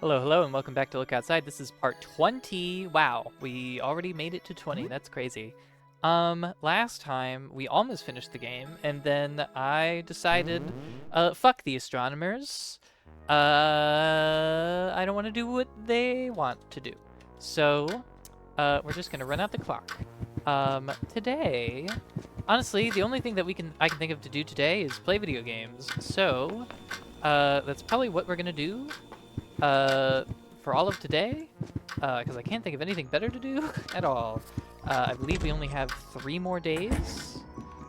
Hello, hello, and welcome back to Look Outside. This is part 20. Wow, we already made it to 20. That's crazy. Last time we almost finished the game, and then I decided, fuck the astronomers. I don't want to do what they want to do. So, we're just gonna run out the clock. Today, honestly, the only thing that I can think of to do today is play video games. So, that's probably what we're gonna do. For all of today, because I can't think of anything better to do at all. I believe we only have 3 more days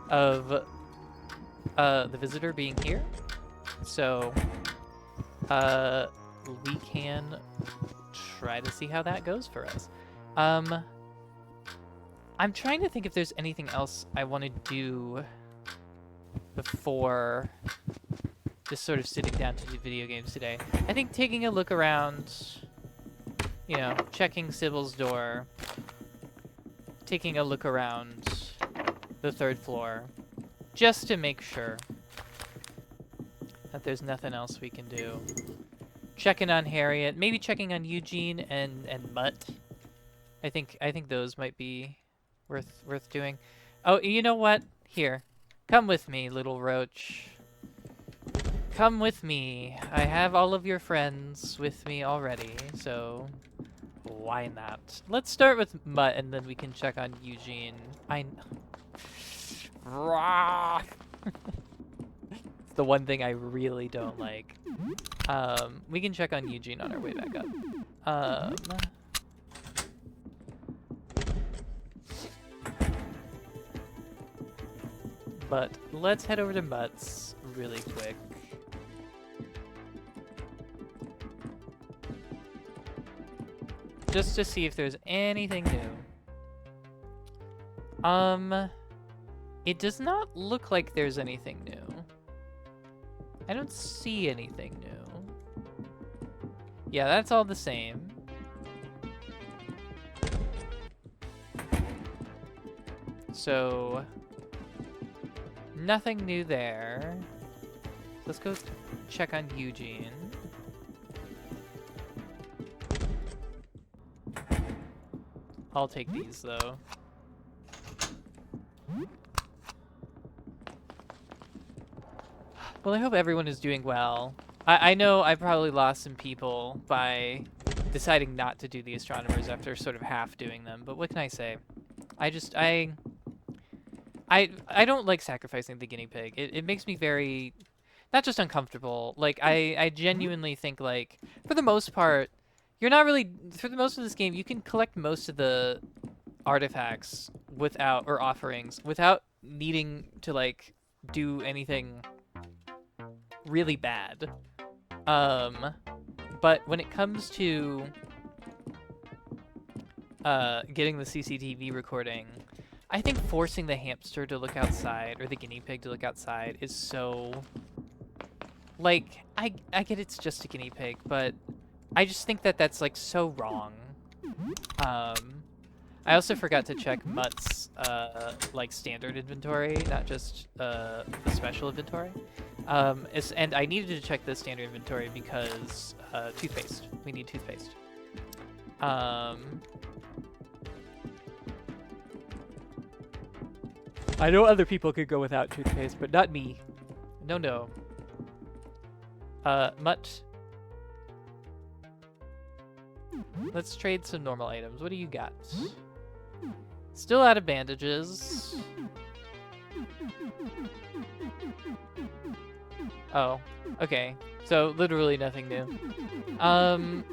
of the visitor being here. So, we can try to see how that goes for us. I'm trying to think if there's anything else I want to do before just sort of sitting down to do video games today. I think taking a look around, you know, checking Sybil's door, taking a look around the 3rd floor, just to make sure that there's nothing else we can do. Checking on Harriet, maybe checking on Eugene and Mutt. I think those might be worth doing. Oh, you know what? Here, come with me, little roach. Come with me. I have all of your friends with me already, so why not? Let's start with Mutt, and then we can check on Eugene. It's the one thing I really don't like. We can check on Eugene on our way back up. But let's head over to Mutt's really quick. Just to see if there's anything new. It does not look like there's anything new. I don't see anything new. Yeah, that's all the same. So, nothing new there. Let's go check on Eugene. I'll take these, though. Well, I hope everyone is doing well. I know I probably lost some people by deciding not to do the astronomers after sort of half doing them, but what can I say? I don't like sacrificing the guinea pig. It makes me very, not just uncomfortable, like, I genuinely think, like, for the most part, you're not really, for the most of this game, you can collect most of the artifacts without, or offerings, without needing to, like, do anything really bad. But when it comes to getting the CCTV recording, I think forcing the hamster to look outside, or the guinea pig to look outside, is so, like, I get it's just a guinea pig, but I just think that that's, like, so wrong. I also forgot to check Mutt's, like, standard inventory, not just, the special inventory. And I needed to check the standard inventory because, toothpaste. We need toothpaste. I know other people could go without toothpaste, but not me. No. Mutt. Let's trade some normal items. What do you got? Still out of bandages. Oh, okay. So, literally nothing new.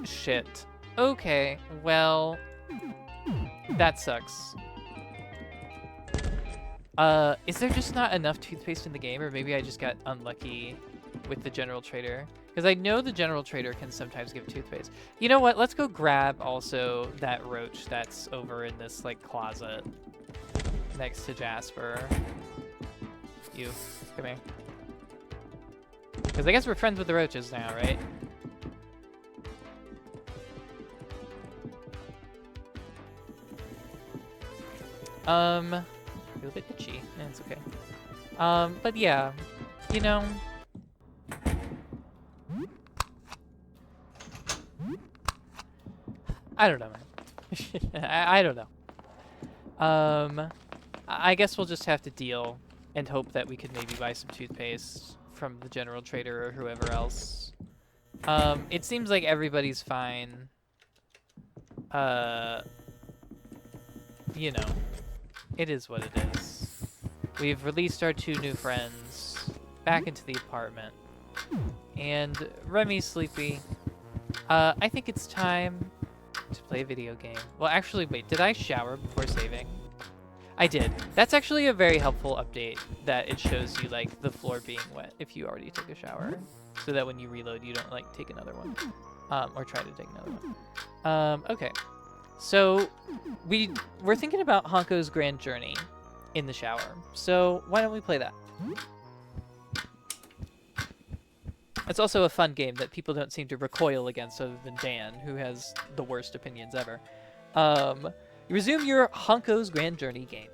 Shit. Okay, well, that sucks. Is there just not enough toothpaste in the game, or maybe I just got unlucky with the general trader? Because I know the general trader can sometimes give toothpaste. You know what? Let's go grab also that roach that's over in this, like, closet next to Jasper. You, come here. Because I guess we're friends with the roaches now, right? I feel a bit itchy. Yeah, it's okay. But yeah, you know, I don't know, man. I don't know. I guess we'll just have to deal and hope that we could maybe buy some toothpaste from the general trader or whoever else. It seems like everybody's fine. You know, it is what it is. We've released our 2 new friends back into the apartment. And Remy's sleepy. I think it's time to play a video game. Well, actually, wait, did I shower before saving? I did. That's actually a very helpful update, that it shows you, like, the floor being wet if you already took a shower. So that when you reload, you don't, like, take another one. Or try to take another one. Okay. So, we're thinking about Honko's Grand Journey in the shower. So, why don't we play that? It's also a fun game that people don't seem to recoil against other than Dan, who has the worst opinions ever. You resume your Honko's Grand Journey game.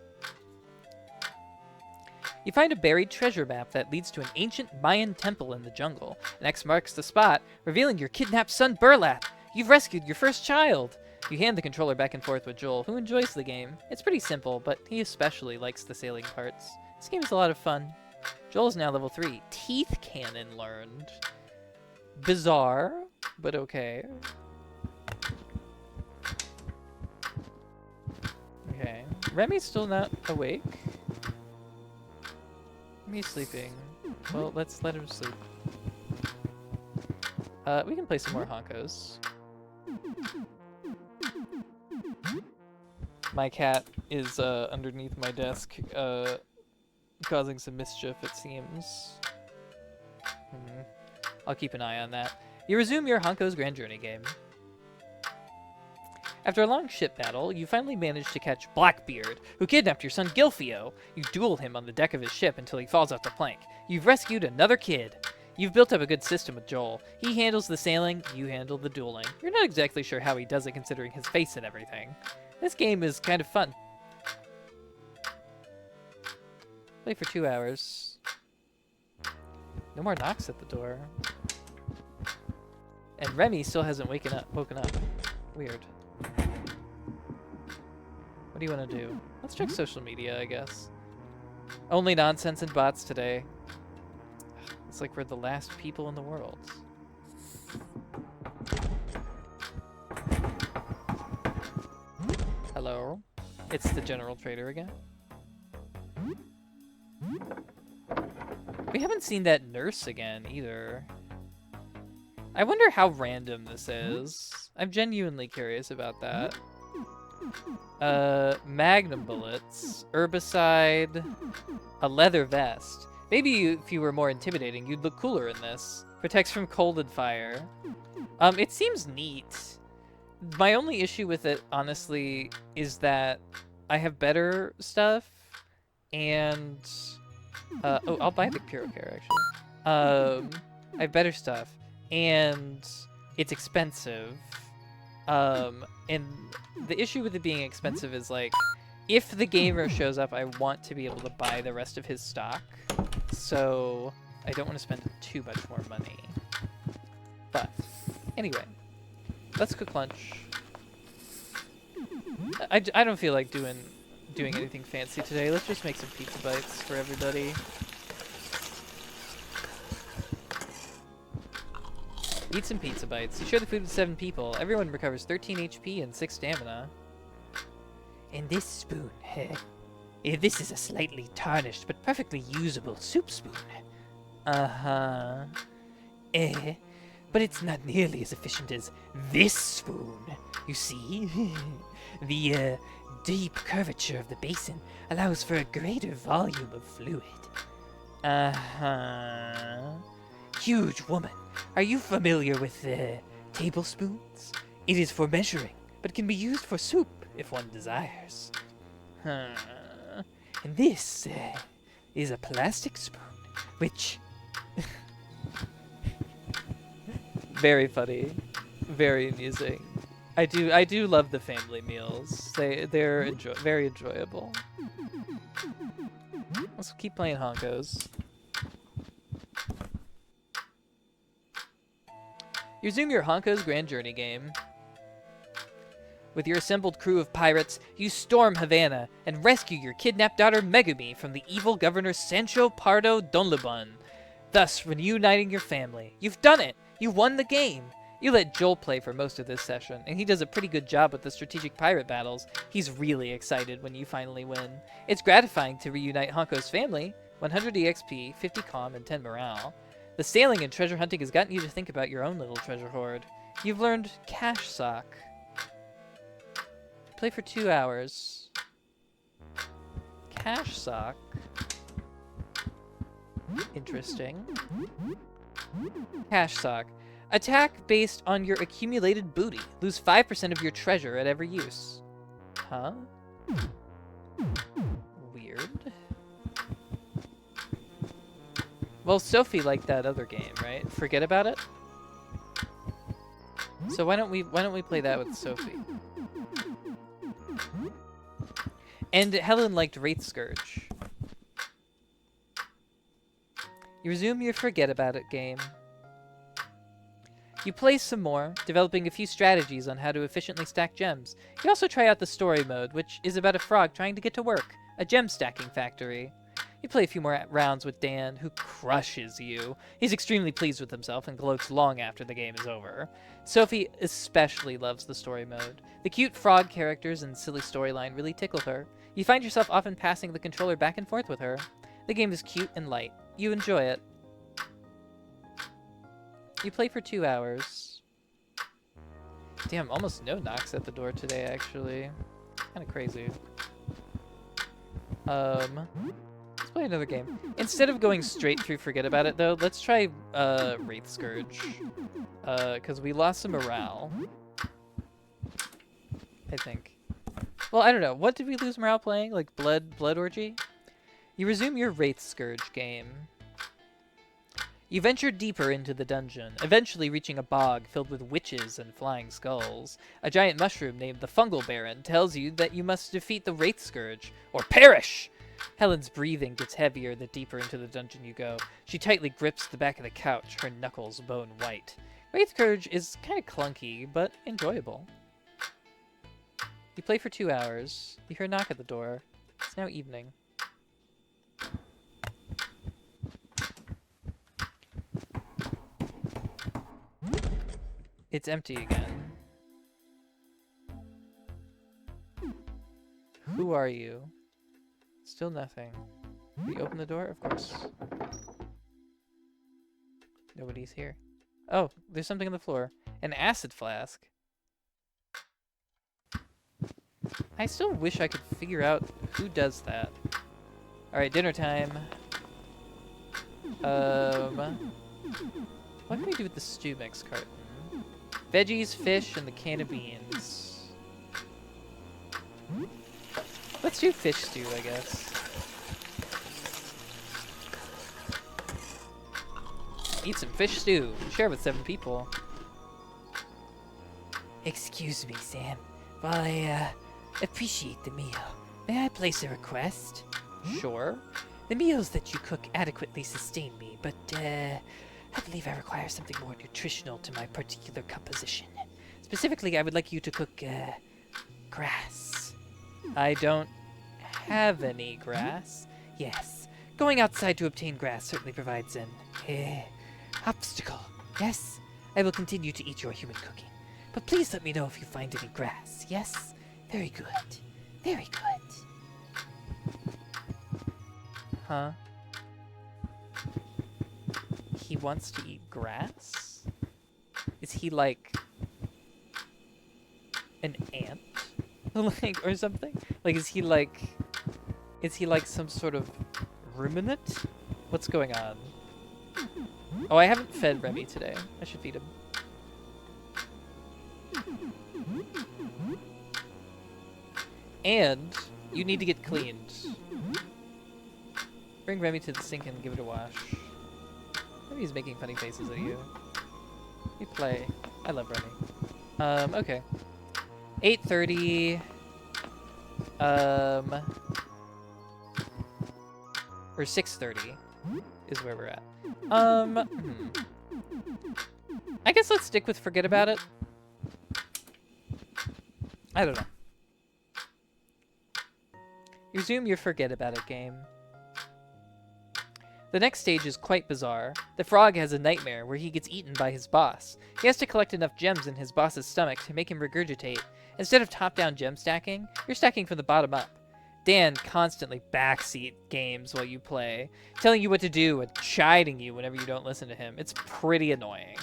You find a buried treasure map that leads to an ancient Mayan temple in the jungle. An X marks the spot, revealing your kidnapped son Burlap. You've rescued your first child. You hand the controller back and forth with Joel, who enjoys the game. It's pretty simple, but he especially likes the sailing parts. This game is a lot of fun. Joel is now level 3. Teeth cannon learned. Bizarre, but okay. Okay. Remy's still not awake. Remy's sleeping. Well, let's let him sleep. We can play some more Honkos. My cat is underneath my desk, causing some mischief, it seems. I'll keep an eye on that. You resume your Honko's Grand Journey game. After a long ship battle, you finally manage to catch Blackbeard, who kidnapped your son Gilfio. You duel him on the deck of his ship until he falls off the plank. You've rescued another kid. You've built up a good system with Joel. He handles the sailing, you handle the dueling. You're not exactly sure how he does it considering his face and everything. This game is kind of fun. Play for 2 hours. No more knocks at the door. And Remy still hasn't woken up. Weird. What do you want to do? Let's check social media, I guess. Only nonsense and bots today. It's like we're the last people in the world. Hello? It's the general trader again. We haven't seen that nurse again, either. I wonder how random this is. I'm genuinely curious about that. Magnum bullets, herbicide, a leather vest. Maybe if you were more intimidating, you'd look cooler in this. Protects from cold and fire. It seems neat. My only issue with it, honestly, is that I have better stuff, and... oh, I'll buy the Purocare, actually. I have better stuff, and it's expensive. And the issue with it being expensive is, like, if the gamer shows up, I want to be able to buy the rest of his stock. So I don't want to spend too much more money. But anyway, let's cook lunch. I don't feel like doing anything fancy today. Let's just make some pizza bites for everybody. Eat some pizza bites. You share the food with 7 people. Everyone recovers 13 HP and 6 stamina. And this spoon, this is a slightly tarnished but perfectly usable soup spoon. Uh-huh. But it's not nearly as efficient as this spoon. You see? The deep curvature of the basin allows for a greater volume of fluid. Uh-huh. Huge woman, are you familiar with tablespoons? It is for measuring, but can be used for soup if one desires. And this is a plastic spoon, which... Very funny. Very amusing. I do love the family meals. They're very enjoyable. Let's keep playing Honkos. You resume your Honko's Grand Journey game. With your assembled crew of pirates, you storm Havana and rescue your kidnapped daughter Megumi from the evil governor Sancho Pardo Donlebon, thus reuniting your family. You've done it! You won the game! You let Joel play for most of this session, and he does a pretty good job with the strategic pirate battles. He's really excited when you finally win. It's gratifying to reunite Hanko's family. 100 EXP, 50 calm, and 10 morale. The sailing and treasure hunting has gotten you to think about your own little treasure hoard. You've learned Cash Sock. Play for 2 hours. Cash Sock. Interesting. Cash Sock. Attack based on your accumulated booty. Lose 5% of your treasure at every use. Huh? Weird. Well, Sophie liked that other game, right? Forget about it? So why don't we play that with Sophie? And Helen liked Wraith Scourge. You resume your Forget About It game. You play some more, developing a few strategies on how to efficiently stack gems. You also try out the story mode, which is about a frog trying to get to work, a gem stacking factory. You play a few more rounds with Dan, who crushes you. He's extremely pleased with himself and gloats long after the game is over. Sophie especially loves the story mode. The cute frog characters and silly storyline really tickle her. You find yourself often passing the controller back and forth with her. The game is cute and light. You enjoy it. You play for 2 hours. Damn, almost no knocks at the door today, actually. Kind of crazy. Let's play another game. Instead of going straight through Forget About It, though, let's try Wraith Scourge. Because we lost some morale. I think. Well, I don't know. What did we lose morale playing? Like Blood Orgy? You resume your Wraith Scourge game. You venture deeper into the dungeon, eventually reaching a bog filled with witches and flying skulls. A giant mushroom named the Fungal Baron tells you that you must defeat the Wraith Scourge, or perish! Helen's breathing gets heavier the deeper into the dungeon you go. She tightly grips the back of the couch, her knuckles bone white. Wraith Scourge is kind of clunky, but enjoyable. You play for 2 hours. You hear a knock at the door. It's now evening. It's empty again. Who are you? Still nothing. We open the door? Of course. Nobody's here. Oh, there's something on the floor. An acid flask. I still wish I could figure out who does that. Alright, dinner time. What can we do with the stew mix carton? Veggies, fish, and the can of beans. Let's do fish stew, I guess. Eat some fish stew. Share with 7 people. Excuse me, Sam. While I, appreciate the meal, may I place a request? Sure. The meals that you cook adequately sustain me, but, I believe I require something more nutritional to my particular composition. Specifically, I would like you to cook, grass. I don't have any grass. Yes. Going outside to obtain grass certainly provides an, obstacle. Yes? I will continue to eat your human cooking. But please let me know if you find any grass. Yes? Very good. Very good. Huh? He wants to eat grass? Is he like an ant? Like, or something? Like, is he like some sort of ruminant? What's going on? Oh, I haven't fed Remy today. I should feed him. And you need to get cleaned. Bring Remy to the sink and give it a wash. Maybe he's making funny faces at you. We play. I love Remy. Okay. 8:30. Or 6:30 is where we're at. I guess let's stick with Forget About It. I don't know. Resume your forget about it game. The next stage is quite bizarre. The frog has a nightmare where he gets eaten by his boss. He has to collect enough gems in his boss's stomach to make him regurgitate. Instead of top-down gem stacking, you're stacking from the bottom up. Dan constantly backseat games while you play, telling you what to do and chiding you whenever you don't listen to him. It's pretty annoying.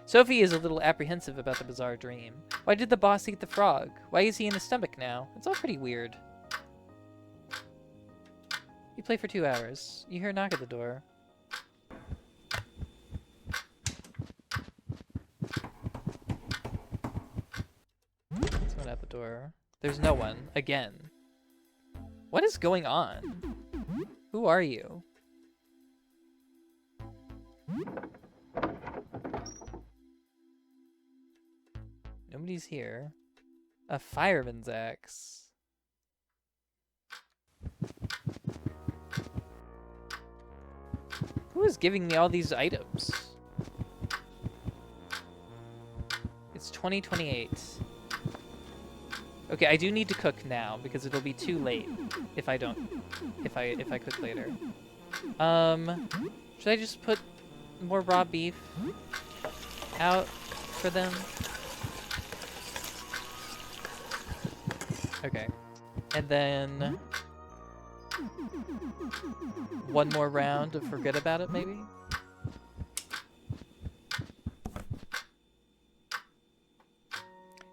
Sophie is a little apprehensive about the bizarre dream. Why did the boss eat the frog? Why is he in his stomach now? It's all pretty weird. You play for 2 hours. You hear a knock at the door. Someone at the door. There's no one. Again. What is going on? Who are you? Nobody's here. A fireman's axe. Who is giving me all these items? It's 2028. Okay, I do need to cook now because it'll be too late if I cook later. Should I just put more raw beef out for them? Okay. And then one more round of forget about it, maybe?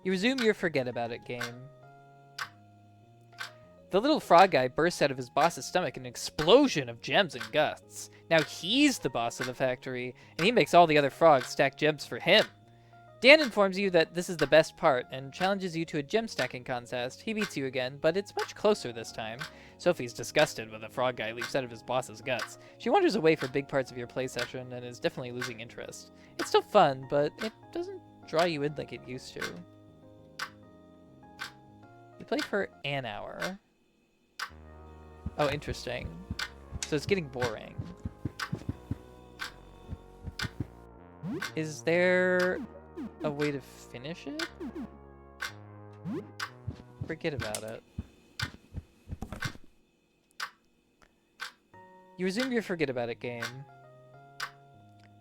You resume your forget about it game. The little frog guy bursts out of his boss's stomach in an explosion of gems and guts. Now he's the boss of the factory, and he makes all the other frogs stack gems for him. Dan informs you that this is the best part and challenges you to a gem stacking contest. He beats you again, but it's much closer this time. Sophie's disgusted when the frog guy leaps out of his boss's guts. She wanders away for big parts of your play session and is definitely losing interest. It's still fun, but it doesn't draw you in like it used to. You play for an hour. Oh, interesting. So it's getting boring. Is there a way to finish it? Forget about it. You resume your forget about it game.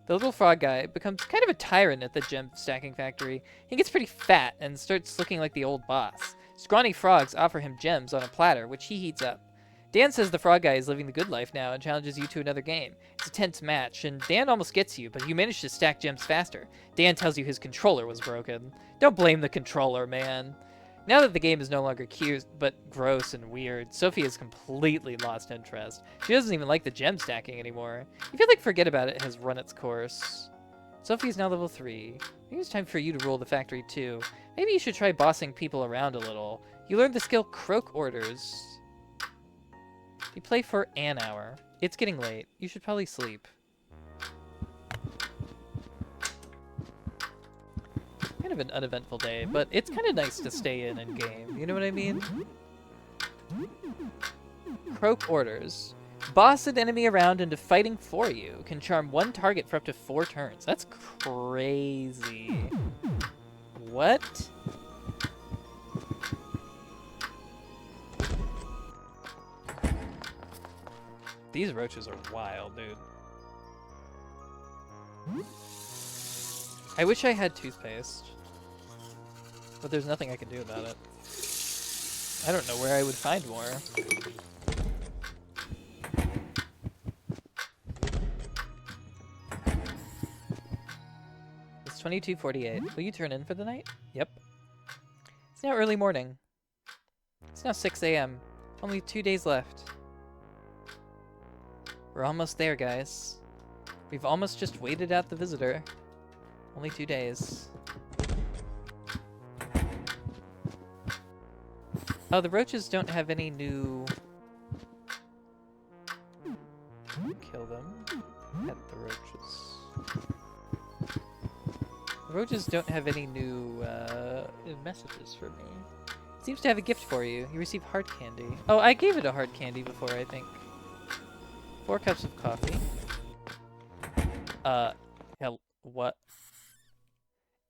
The little frog guy becomes kind of a tyrant at the gem stacking factory. He gets pretty fat and starts looking like the old boss. Scrawny frogs offer him gems on a platter, which he heats up. Dan says the frog guy is living the good life now and challenges you to another game. It's a tense match, and Dan almost gets you, but you manage to stack gems faster. Dan tells you his controller was broken. Don't blame the controller, man. Now that the game is no longer cute, but gross and weird, Sophie has completely lost interest. She doesn't even like the gem stacking anymore. You feel like Forget About It has run its course. Sophie is now level 3. Maybe it's time for you to rule the factory too. Maybe you should try bossing people around a little. You learned the skill Croak Orders. You play for an hour. It's getting late. You should probably sleep. Kind of an uneventful day, but it's kind of nice to stay in game. You know what I mean? Croak Orders. Boss an enemy around into fighting for you. Can charm one target for up to 4 turns. That's crazy. What? These roaches are wild, dude. I wish I had toothpaste. But there's nothing I can do about it. I don't know where I would find more. It's 22:48. Will you turn in for the night? Yep. It's now early morning. It's now 6 a.m. Only 2 days left. We're almost there, guys. We've almost just waited out the visitor. Only 2 days. Oh, the roaches don't have any new... Kill them. Pet the roaches. The roaches don't have any new messages for me. It seems to have a gift for you. You receive heart candy. Oh, I gave it a heart candy before, I think. 4 cups of coffee. What?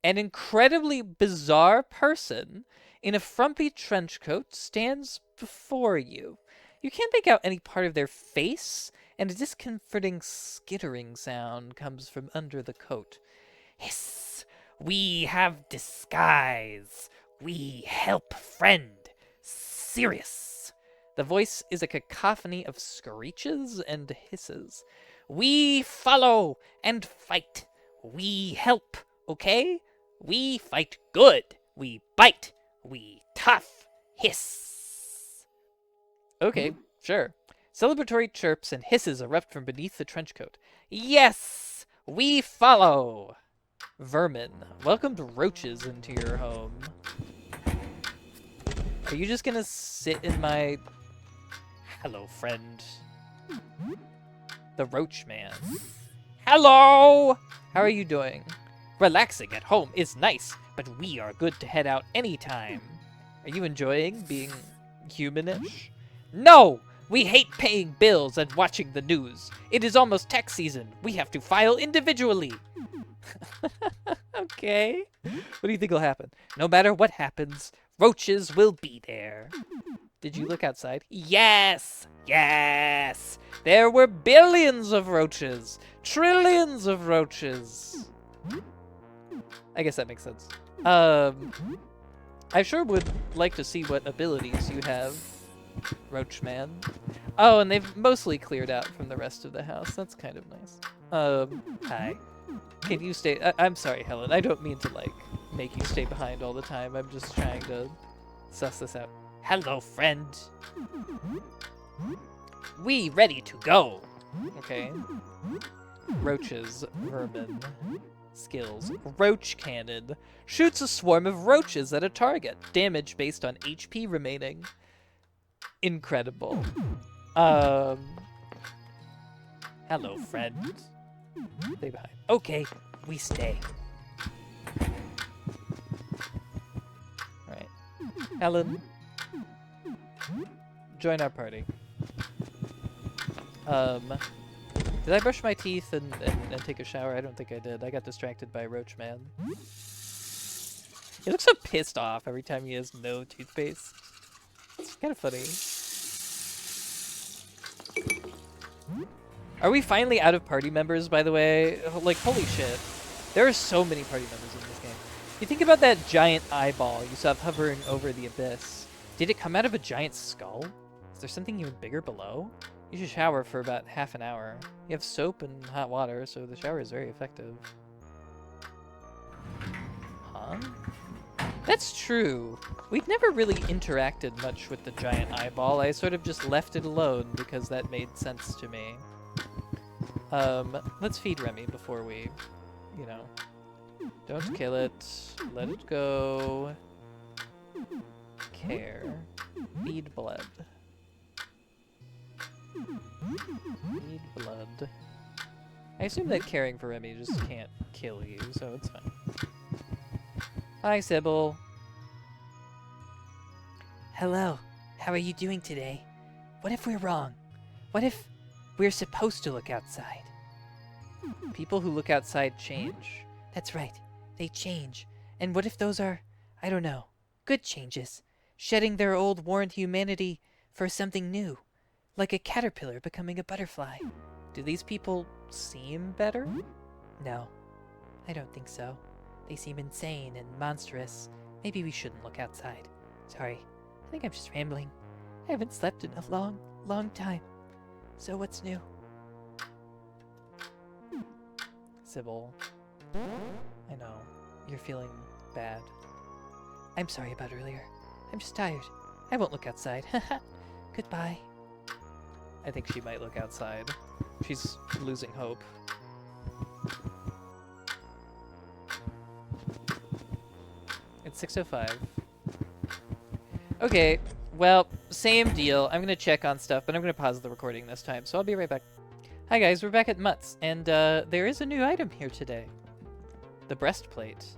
An incredibly bizarre person in a frumpy trench coat stands before you. You can't make out any part of their face, and a discomforting skittering sound comes from under the coat. Hiss! We have disguise. We help friend. Serious. The voice is a cacophony of screeches and hisses. We follow and fight. We help, okay? We fight good. We bite. We tough. Hiss. Okay, sure. Celebratory chirps and hisses erupt from beneath the trench coat. Yes, we follow. Vermin, welcomed roaches into your home. Are you just gonna sit in my... Hello, friend. The Roach Man. Hello! How are you doing? Relaxing at home is nice, but we are good to head out anytime. Are you enjoying being humanish? No! We hate paying bills and watching the news. It is almost tax season. We have to file individually. Okay. What do you think will happen? No matter what happens, roaches will be there. Did you look outside? Yes! Yes! There were billions of roaches. Trillions of roaches. I guess that makes sense. I sure would like to see what abilities you have, Roach Man. Oh, and they've mostly cleared out from the rest of the house. That's kind of nice. Hi. Can you stay? I'm sorry, Helen. I don't mean to, like, make you stay behind all the time. I'm just trying to suss this out. Hello, friend. We ready to go. Okay. Roaches, vermin, skills. Roach cannon. Shoots a swarm of roaches at a target. Damage based on HP remaining. Incredible. Hello, friend. Stay behind. Okay, we stay. Alright. Helen. Join our party. Did I brush my teeth and take a shower? I don't think I did. I got distracted by Roach Man. He looks so pissed off every time he has no toothpaste. It's kind of funny. Are we finally out of party members, by the way? Like, holy shit. There are so many party members in this game. You think about that giant eyeball you saw hovering over the abyss. Did it come out of a giant skull? Is there something even bigger below? You should shower for about half an hour. You have soap and hot water, so the shower is very effective. Huh? That's true. We've never really interacted much with the giant eyeball. I sort of just left it alone because that made sense to me. Let's feed Remy before we, you know, don't kill it. Let it go. Care. Feed blood. Feed blood. I assume that caring for Remy just can't kill you, so it's fine. Hi, Sybil. Hello. How are you doing today? What if we're wrong? What if we're supposed to look outside? People who look outside change. That's right. They change. And what if those are, I don't know, good changes? Shedding their old worn humanity for something new. Like a caterpillar becoming a butterfly. Do these people seem better? No. I don't think so. They seem insane and monstrous. Maybe we shouldn't look outside. Sorry. I think I'm just rambling. I haven't slept in a long, long time. So what's new? Sybil. I know. You're feeling bad. I'm sorry about earlier. I'm just tired. I won't look outside. Goodbye. I think she might look outside. She's losing hope. It's 6:05. Okay, well, same deal. I'm gonna check on stuff, but I'm gonna pause the recording this time, so I'll be right back. Hi guys, we're back at Mutt's, and there is a new item here today. The breastplate.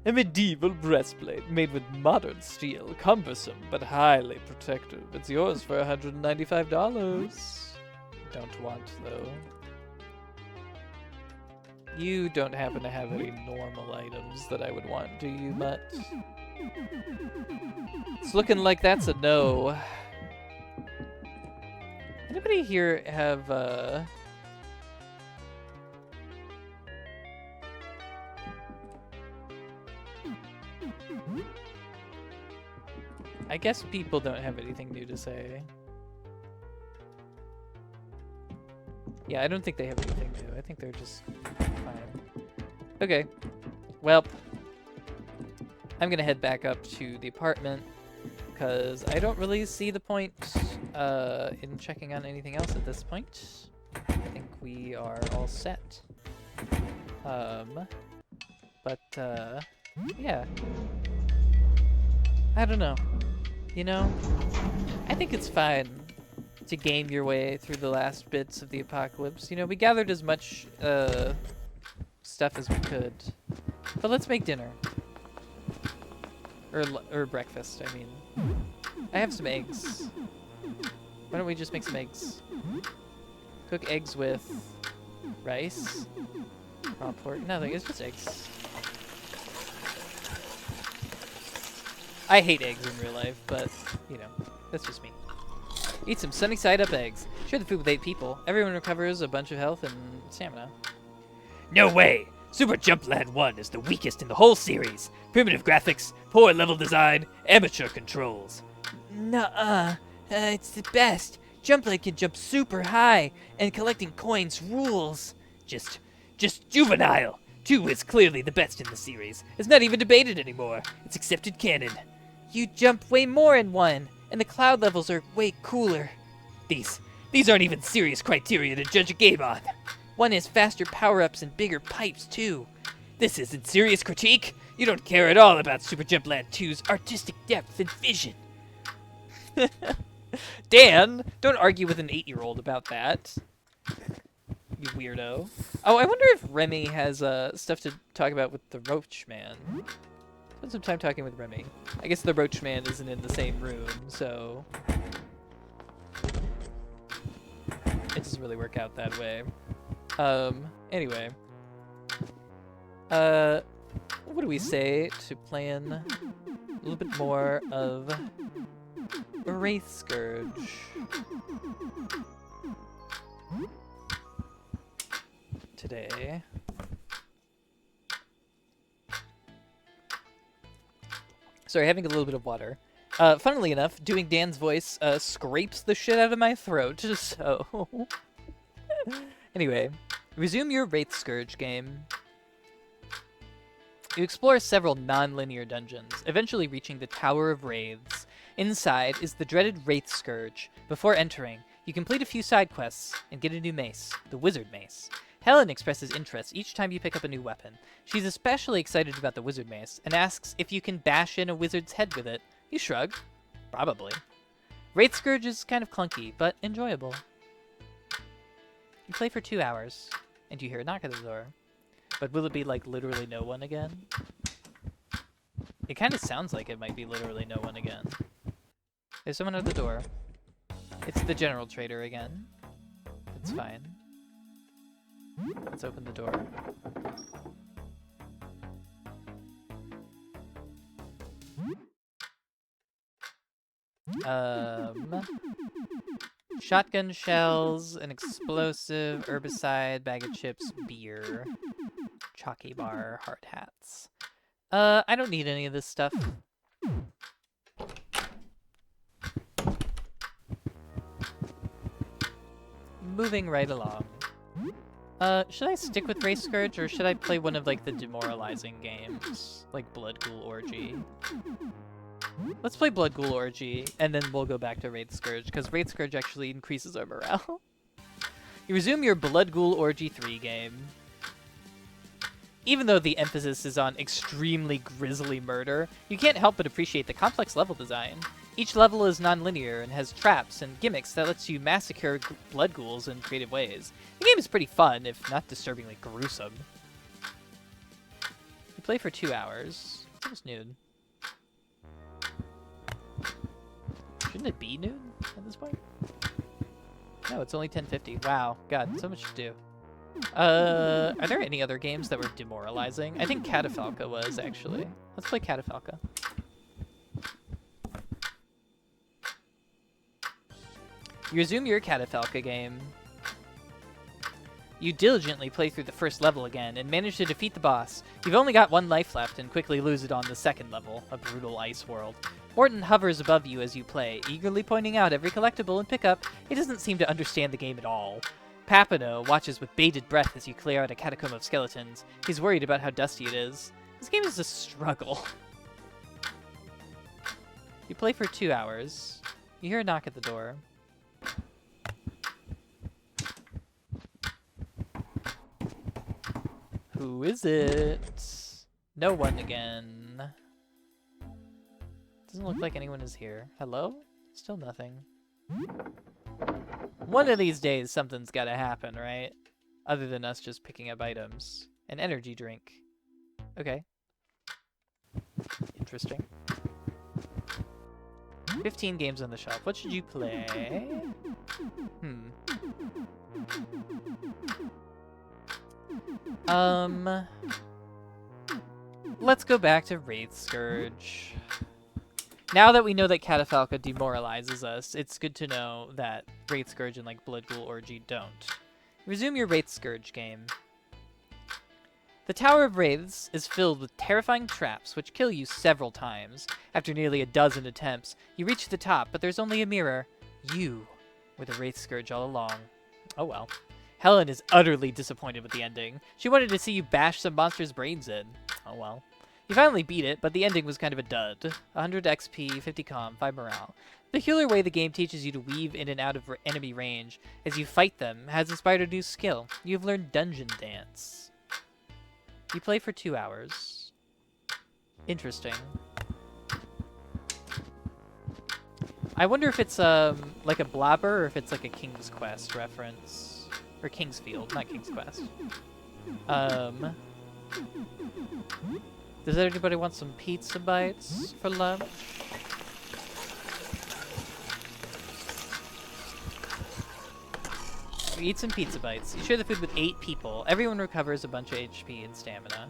A medieval breastplate made with modern steel, cumbersome but highly protective. It's yours for $195. Don't want, though. You don't happen to have any normal items that I would want, do you, Mutt? It's looking like that's a no. Anybody here have, I guess people don't have anything new to say. Yeah, I don't think they have anything new. I think they're just fine. Okay. Well, I'm gonna head back up to the apartment because I don't really see the point in checking on anything else at this point. I think we are all set. Yeah. I don't know. You know, I think it's fine to game your way through the last bits of the apocalypse. You know, we gathered as much stuff as we could. But let's make dinner. Or breakfast, I mean. I have some eggs. Why don't we just make some eggs? Cook eggs with rice. Raw pork. Nothing, it's just eggs. I hate eggs in real life, but, you know, that's just me. Eat some sunny side up eggs. Share the food with 8 people. Everyone recovers a bunch of health and stamina. No way! Super Jumpland 1 is the weakest in the whole series. Primitive graphics, poor level design, amateur controls. Nuh-uh. It's the best. Jumpland can jump super high, and collecting coins rules. Just juvenile. 2 is clearly the best in the series. It's not even debated anymore. It's accepted canon. You jump way more in 1, and the cloud levels are way cooler. These aren't even serious criteria to judge a game on. 1 has faster power-ups and bigger pipes, too. This isn't serious critique. You don't care at all about Super Jumpland 2's artistic depth and vision. Dan, don't argue with an 8-year-old about that. You weirdo. Oh, I wonder if Remy has stuff to talk about with the Roach Man. Spend some time talking with Remy. I guess the Roach Man isn't in the same room, so it doesn't really work out that way. Anyway. What do we say to plan a little bit more of Wraith Scourge? Today. Sorry, having a little bit of water. Funnily enough, doing Dan's voice scrapes the shit out of my throat, so... Anyway, resume your Wraith Scourge game. You explore several non-linear dungeons, eventually reaching the Tower of Wraiths. Inside is the dreaded Wraith Scourge. Before entering, you complete a few side quests and get a new mace, the Wizard Mace. Helen expresses interest each time you pick up a new weapon. She's especially excited about the Wizard Mace and asks if you can bash in a wizard's head with it. You shrug. Probably. Wraith Scourge is kind of clunky, but enjoyable. You play for 2 hours, and you hear a knock at the door. But will it be, like, literally no one again? It kind of sounds like it might be literally no one again. There's someone at the door. It's the general trader again. It's fine. Let's open the door. Shotgun shells, an explosive, herbicide, bag of chips, beer, chalky bar, hard hats. I don't need any of this stuff. Moving right along. Should I stick with Wraith Scourge, or should I play one of, like, the demoralizing games? Like Blood Ghoul Orgy? Let's play Blood Ghoul Orgy, and then we'll go back to Wraith Scourge, because Wraith Scourge actually increases our morale. You resume your Blood Ghoul Orgy 3 game. Even though the emphasis is on extremely grisly murder, you can't help but appreciate the complex level design. Each level is non-linear and has traps and gimmicks that lets you massacre blood ghouls in creative ways. The game is pretty fun, if not disturbingly gruesome. You play for 2 hours. It's almost noon. Shouldn't it be noon at this point? No, it's only 10:50. Wow, God, so much to do. Are there any other games that were demoralizing? I think Catafalca was, actually. Let's play Catafalca. You resume your Catafalca game. You diligently play through the first level again and manage to defeat the boss. You've only got 1 life left and quickly lose it on the second level, a brutal ice world. Morton hovers above you as you play, eagerly pointing out every collectible and pickup. He doesn't seem to understand the game at all. Papano watches with bated breath as you clear out a catacomb of skeletons. He's worried about how dusty it is. This game is a struggle. You play for 2 hours. You hear a knock at the door. Who is it? No one again. Doesn't look like anyone is here. Hello? Still nothing. One of these days, something's gotta happen, right? Other than us just picking up items. An energy drink. Okay. Interesting. 15 games on the shelf. What should you play? Let's go back to Wraith Scourge. Now that we know that Catafalca demoralizes us, it's good to know that Wraith Scourge and like Blood Ghoul Orgy don't. Resume your Wraith Scourge game. The Tower of Wraiths is filled with terrifying traps which kill you several times. After nearly a dozen attempts, you reach the top, but there's only a mirror. You were the Wraith Scourge all along. Oh well. Helen is utterly disappointed with the ending. She wanted to see you bash some monster's brains in. Oh well. You finally beat it, but the ending was kind of a dud. 100 XP, 50 comm, 5 morale. The peculiar way the game teaches you to weave in and out of enemy range as you fight them has inspired a new skill. You've learned Dungeon Dance. You play for 2 hours. Interesting. I wonder if it's like a Blobber or if it's like a King's Quest reference. Or King's Field, not King's Quest. Does anybody want some pizza bites for lunch? You eat some pizza bites. You share the food with 8 people. Everyone recovers a bunch of HP and stamina.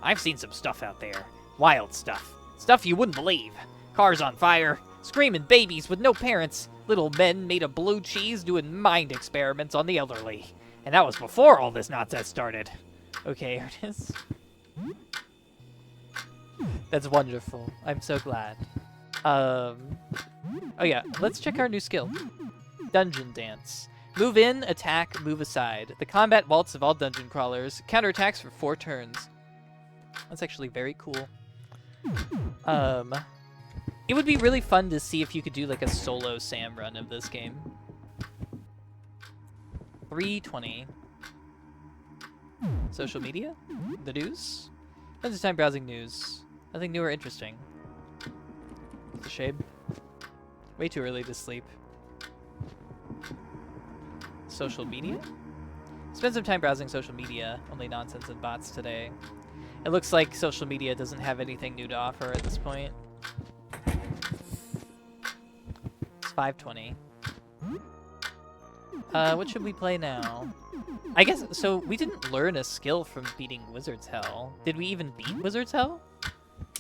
I've seen some stuff out there. Wild stuff. Stuff you wouldn't believe. Cars on fire. Screaming babies with no parents. Little men made of blue cheese doing mind experiments on the elderly. And that was before all this nonsense started. Okay, here it is. That's wonderful. I'm so glad. Oh yeah, let's check our new skill. Dungeon Dance. Move in, attack, move aside. The combat waltz of all dungeon crawlers. Counterattacks for 4 turns. That's actually very cool. It would be really fun to see if you could do like a solo Sam run of this game. 320. Social media? The news? Spends time browsing news. Nothing new or interesting. It's a shame. Way too early to sleep. Social media? Spend some time browsing social media. Only nonsense and bots today. It looks like social media doesn't have anything new to offer at this point. It's 5:20. What should we play now? I guess, so we didn't learn a skill from beating Wizard's Hell. Did we even beat Wizard's Hell?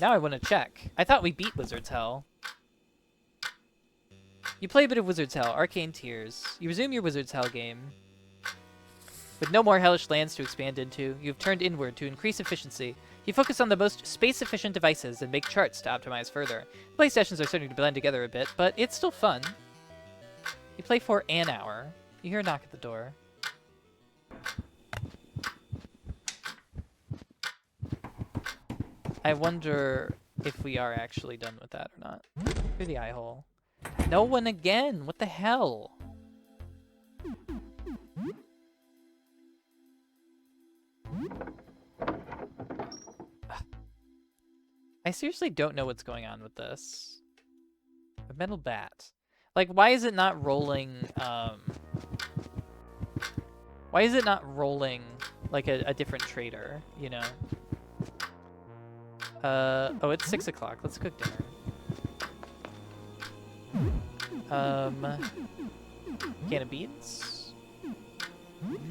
Now I want to check. I thought we beat Wizard's Hell. You play a bit of Wizard's Hell, Arcane Tears. You resume your Wizard's Hell game. With no more hellish lands to expand into, you've turned inward to increase efficiency. You focus on the most space-efficient devices and make charts to optimize further. Play sessions are starting to blend together a bit, but it's still fun. You play for an hour. You hear a knock at the door. I wonder if we are actually done with that or not. Through the eye hole. No one again! What the hell? I seriously don't know what's going on with this. A metal bat. Like, why is it not rolling, why is it not rolling like a different trader, you know? Oh, it's 6 o'clock. Let's cook dinner. Can of beans?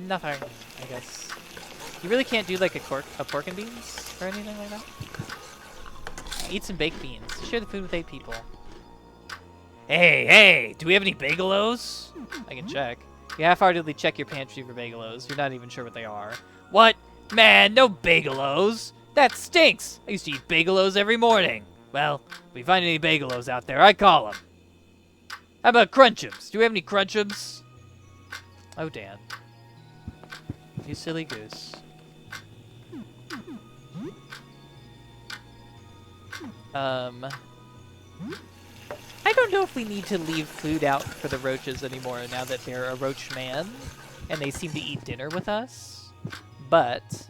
Nothing, I guess. You really can't do like a pork and beans or anything like that? Eat some baked beans. Share the food with 8 people. Hey, do we have any Bagelos? I can check. You half-heartedly check your pantry for Bagelos. You're not even sure what they are. What? Man, no Bagelos! That stinks! I used to eat Bagelos every morning. Well, if we find any Bagelos out there, I call them. How about Crunchums? Do we have any Crunchums? Oh, Dan. You silly goose. I don't know if we need to leave food out for the roaches anymore now that they're a roach man and they seem to eat dinner with us. But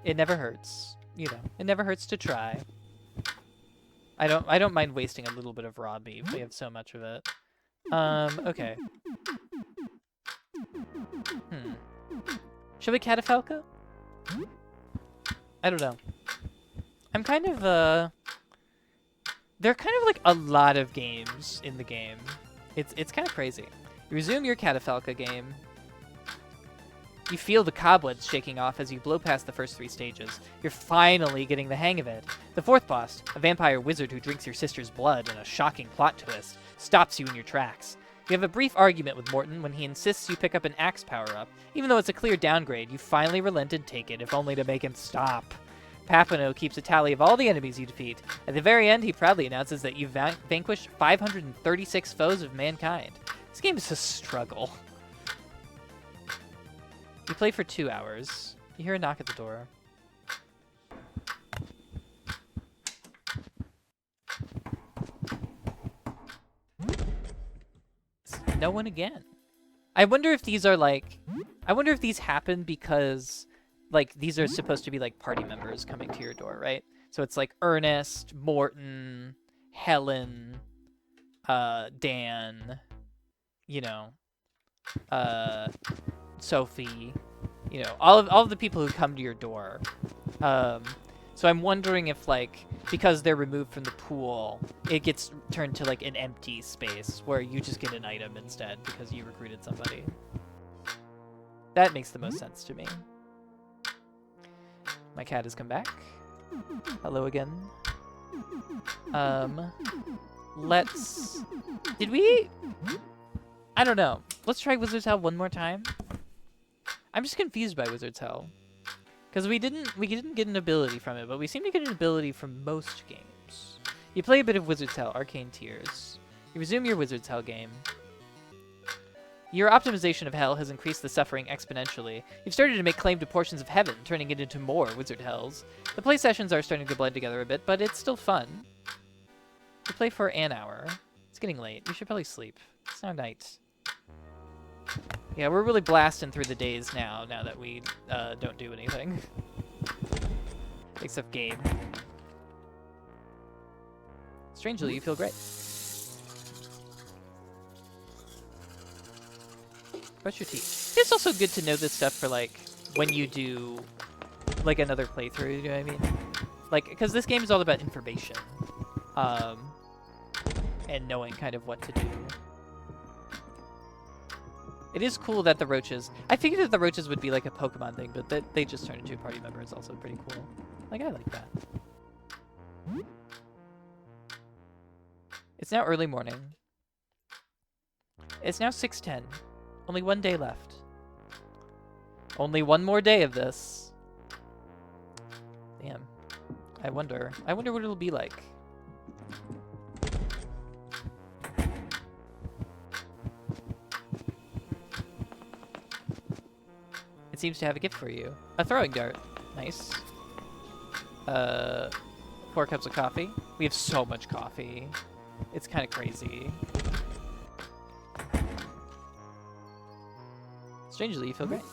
it never hurts. You know, it never hurts to try. I don't mind wasting a little bit of raw beef. We have so much of it. Okay. Should we catafalco? I don't know. I'm kind of, there are kind of like a lot of games in the game. It's kind of crazy. You resume your catafalca game. You feel the cobwebs shaking off as you blow past the first 3 stages. You're finally getting the hang of it. The 4th boss, a vampire wizard who drinks your sister's blood in a shocking plot twist, stops you in your tracks. You have a brief argument with Morton when he insists you pick up an axe power-up. Even though it's a clear downgrade, you finally relent and take it, if only to make him stop. Papano keeps a tally of all the enemies you defeat. At the very end, he proudly announces that you've vanquished 536 foes of mankind. This game is a struggle. You play for 2 hours. You hear a knock at the door. No one again. I wonder if these are like... I wonder if these happen because... like, these are supposed to be, like, party members coming to your door, right? So it's, like, Ernest, Morton, Helen, Dan, you know, Sophie, you know, all of the people who come to your door. So I'm wondering if, like, because they're removed from the pool, it gets turned to, like, an empty space where you just get an item instead because you recruited somebody. That makes the most sense to me. My cat has come back. Hello again. Let's... Did we... I don't know. Let's try Wizard's Hell one more time. I'm just confused by Wizard's Hell. Because we didn't get an ability from it, but we seem to get an ability from most games. You play a bit of Wizard's Hell, Arcane Tears. You resume your Wizard's Hell game. Your optimization of Hell has increased the suffering exponentially. You've started to make claim to portions of heaven, turning it into more Wizard Hells. The play sessions are starting to blend together a bit, but it's still fun. You play for an hour. It's getting late. You should probably sleep. It's now night. Yeah, we're really blasting through the days now that we don't do anything. Except game. Strangely, you feel great. Brush your teeth. It's also good to know this stuff for, like, when you do, like, another playthrough, you know what I mean? Like, because this game is all about information. And knowing kind of what to do. It is cool that the roaches... I figured that the roaches would be, like, a Pokemon thing, but that they just turned into a party member is also pretty cool. Like, I like that. It's now early morning. It's now 6:10. Only 1 day left. Only one more day of this. Damn. I wonder what it'll be like. It seems to have a gift for you. A throwing dart. Nice. 4 cups of coffee. We have so much coffee. It's kind of crazy. Strangely, you feel great.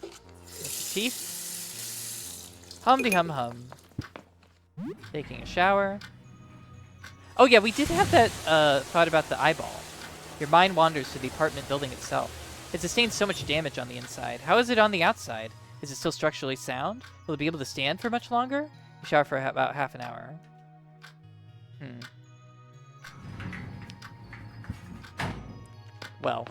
Brush your teeth. Hum-de-hum-hum. Taking a shower. Oh yeah, we did have that thought about the eyeball. Your mind wanders to the apartment building itself. It sustains so much damage on the inside. How is it on the outside? Is it still structurally sound? Will it be able to stand for much longer? You shower for about half an hour. Well,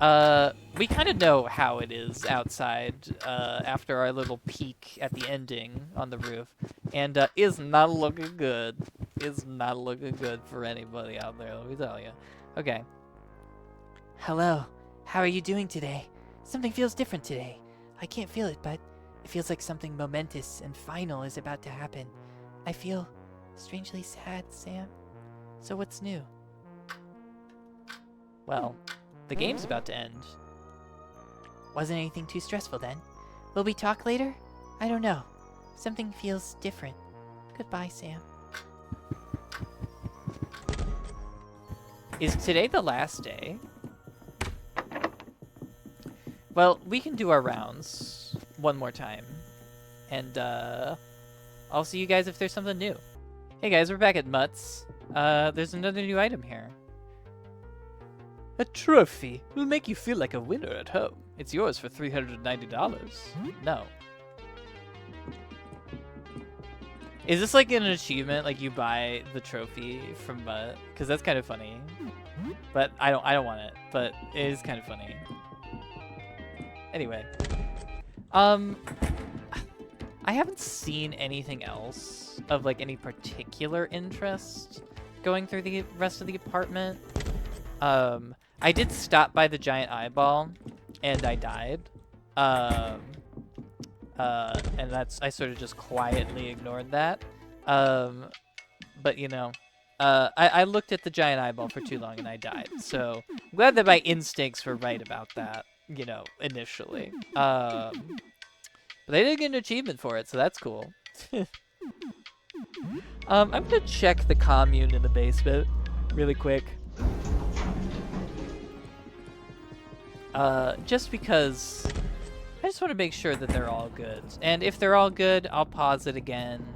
We kind of know how it is outside after our little peek at the ending on the roof, and is not looking good. Is not looking good for anybody out there, let me tell you. Okay. Hello. How are you doing today? Something feels different today. I can't feel it, but it feels like something momentous and final is about to happen. I feel strangely sad, Sam. So what's new? Well, the game's about to end. Wasn't anything too stressful then? Will we talk later? I don't know. Something feels different. Goodbye, Sam. Is today the last day? Well, we can do our rounds one more time. And, I'll see you guys if there's something new. Hey guys, we're back at Mutts. There's another new item here. A trophy will make you feel like a winner at home. It's yours for $390. No. Is this like an achievement? Like you buy the trophy from Mutt? Because that's kind of funny. But I don't want it. But it is kind of funny. Anyway. I haven't seen anything else of like any particular interest going through the rest of the apartment. I did stop by the giant eyeball, and I died. And I sort of just quietly ignored that. But you know, I looked at the giant eyeball for too long and I died. So I'm glad that my instincts were right about that, you know, initially. But I did get an achievement for it, so that's cool. I'm gonna check the commune in the basement really quick. Just because I just want to make sure that they're all good. And if they're all good, I'll pause it again.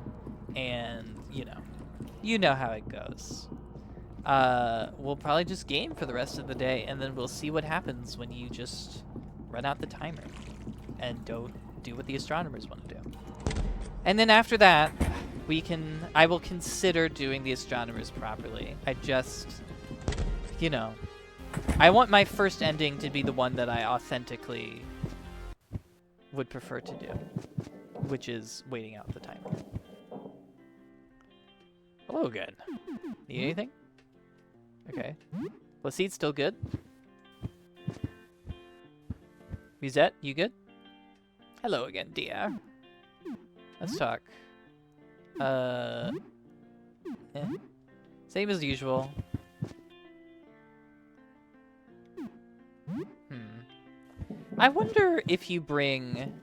And, you know how it goes. We'll probably just game for the rest of the day, and then we'll see what happens when you just run out the timer and don't do what the astronomers want to do. And then after that, I will consider doing the astronomers properly. I just, I want my first ending to be the one that I authentically would prefer to do, which is waiting out the timer. Hello again. Need anything? Okay. Placide still good? Musette, you good? Hello again, dear. Let's talk. Same as usual. I wonder if you bring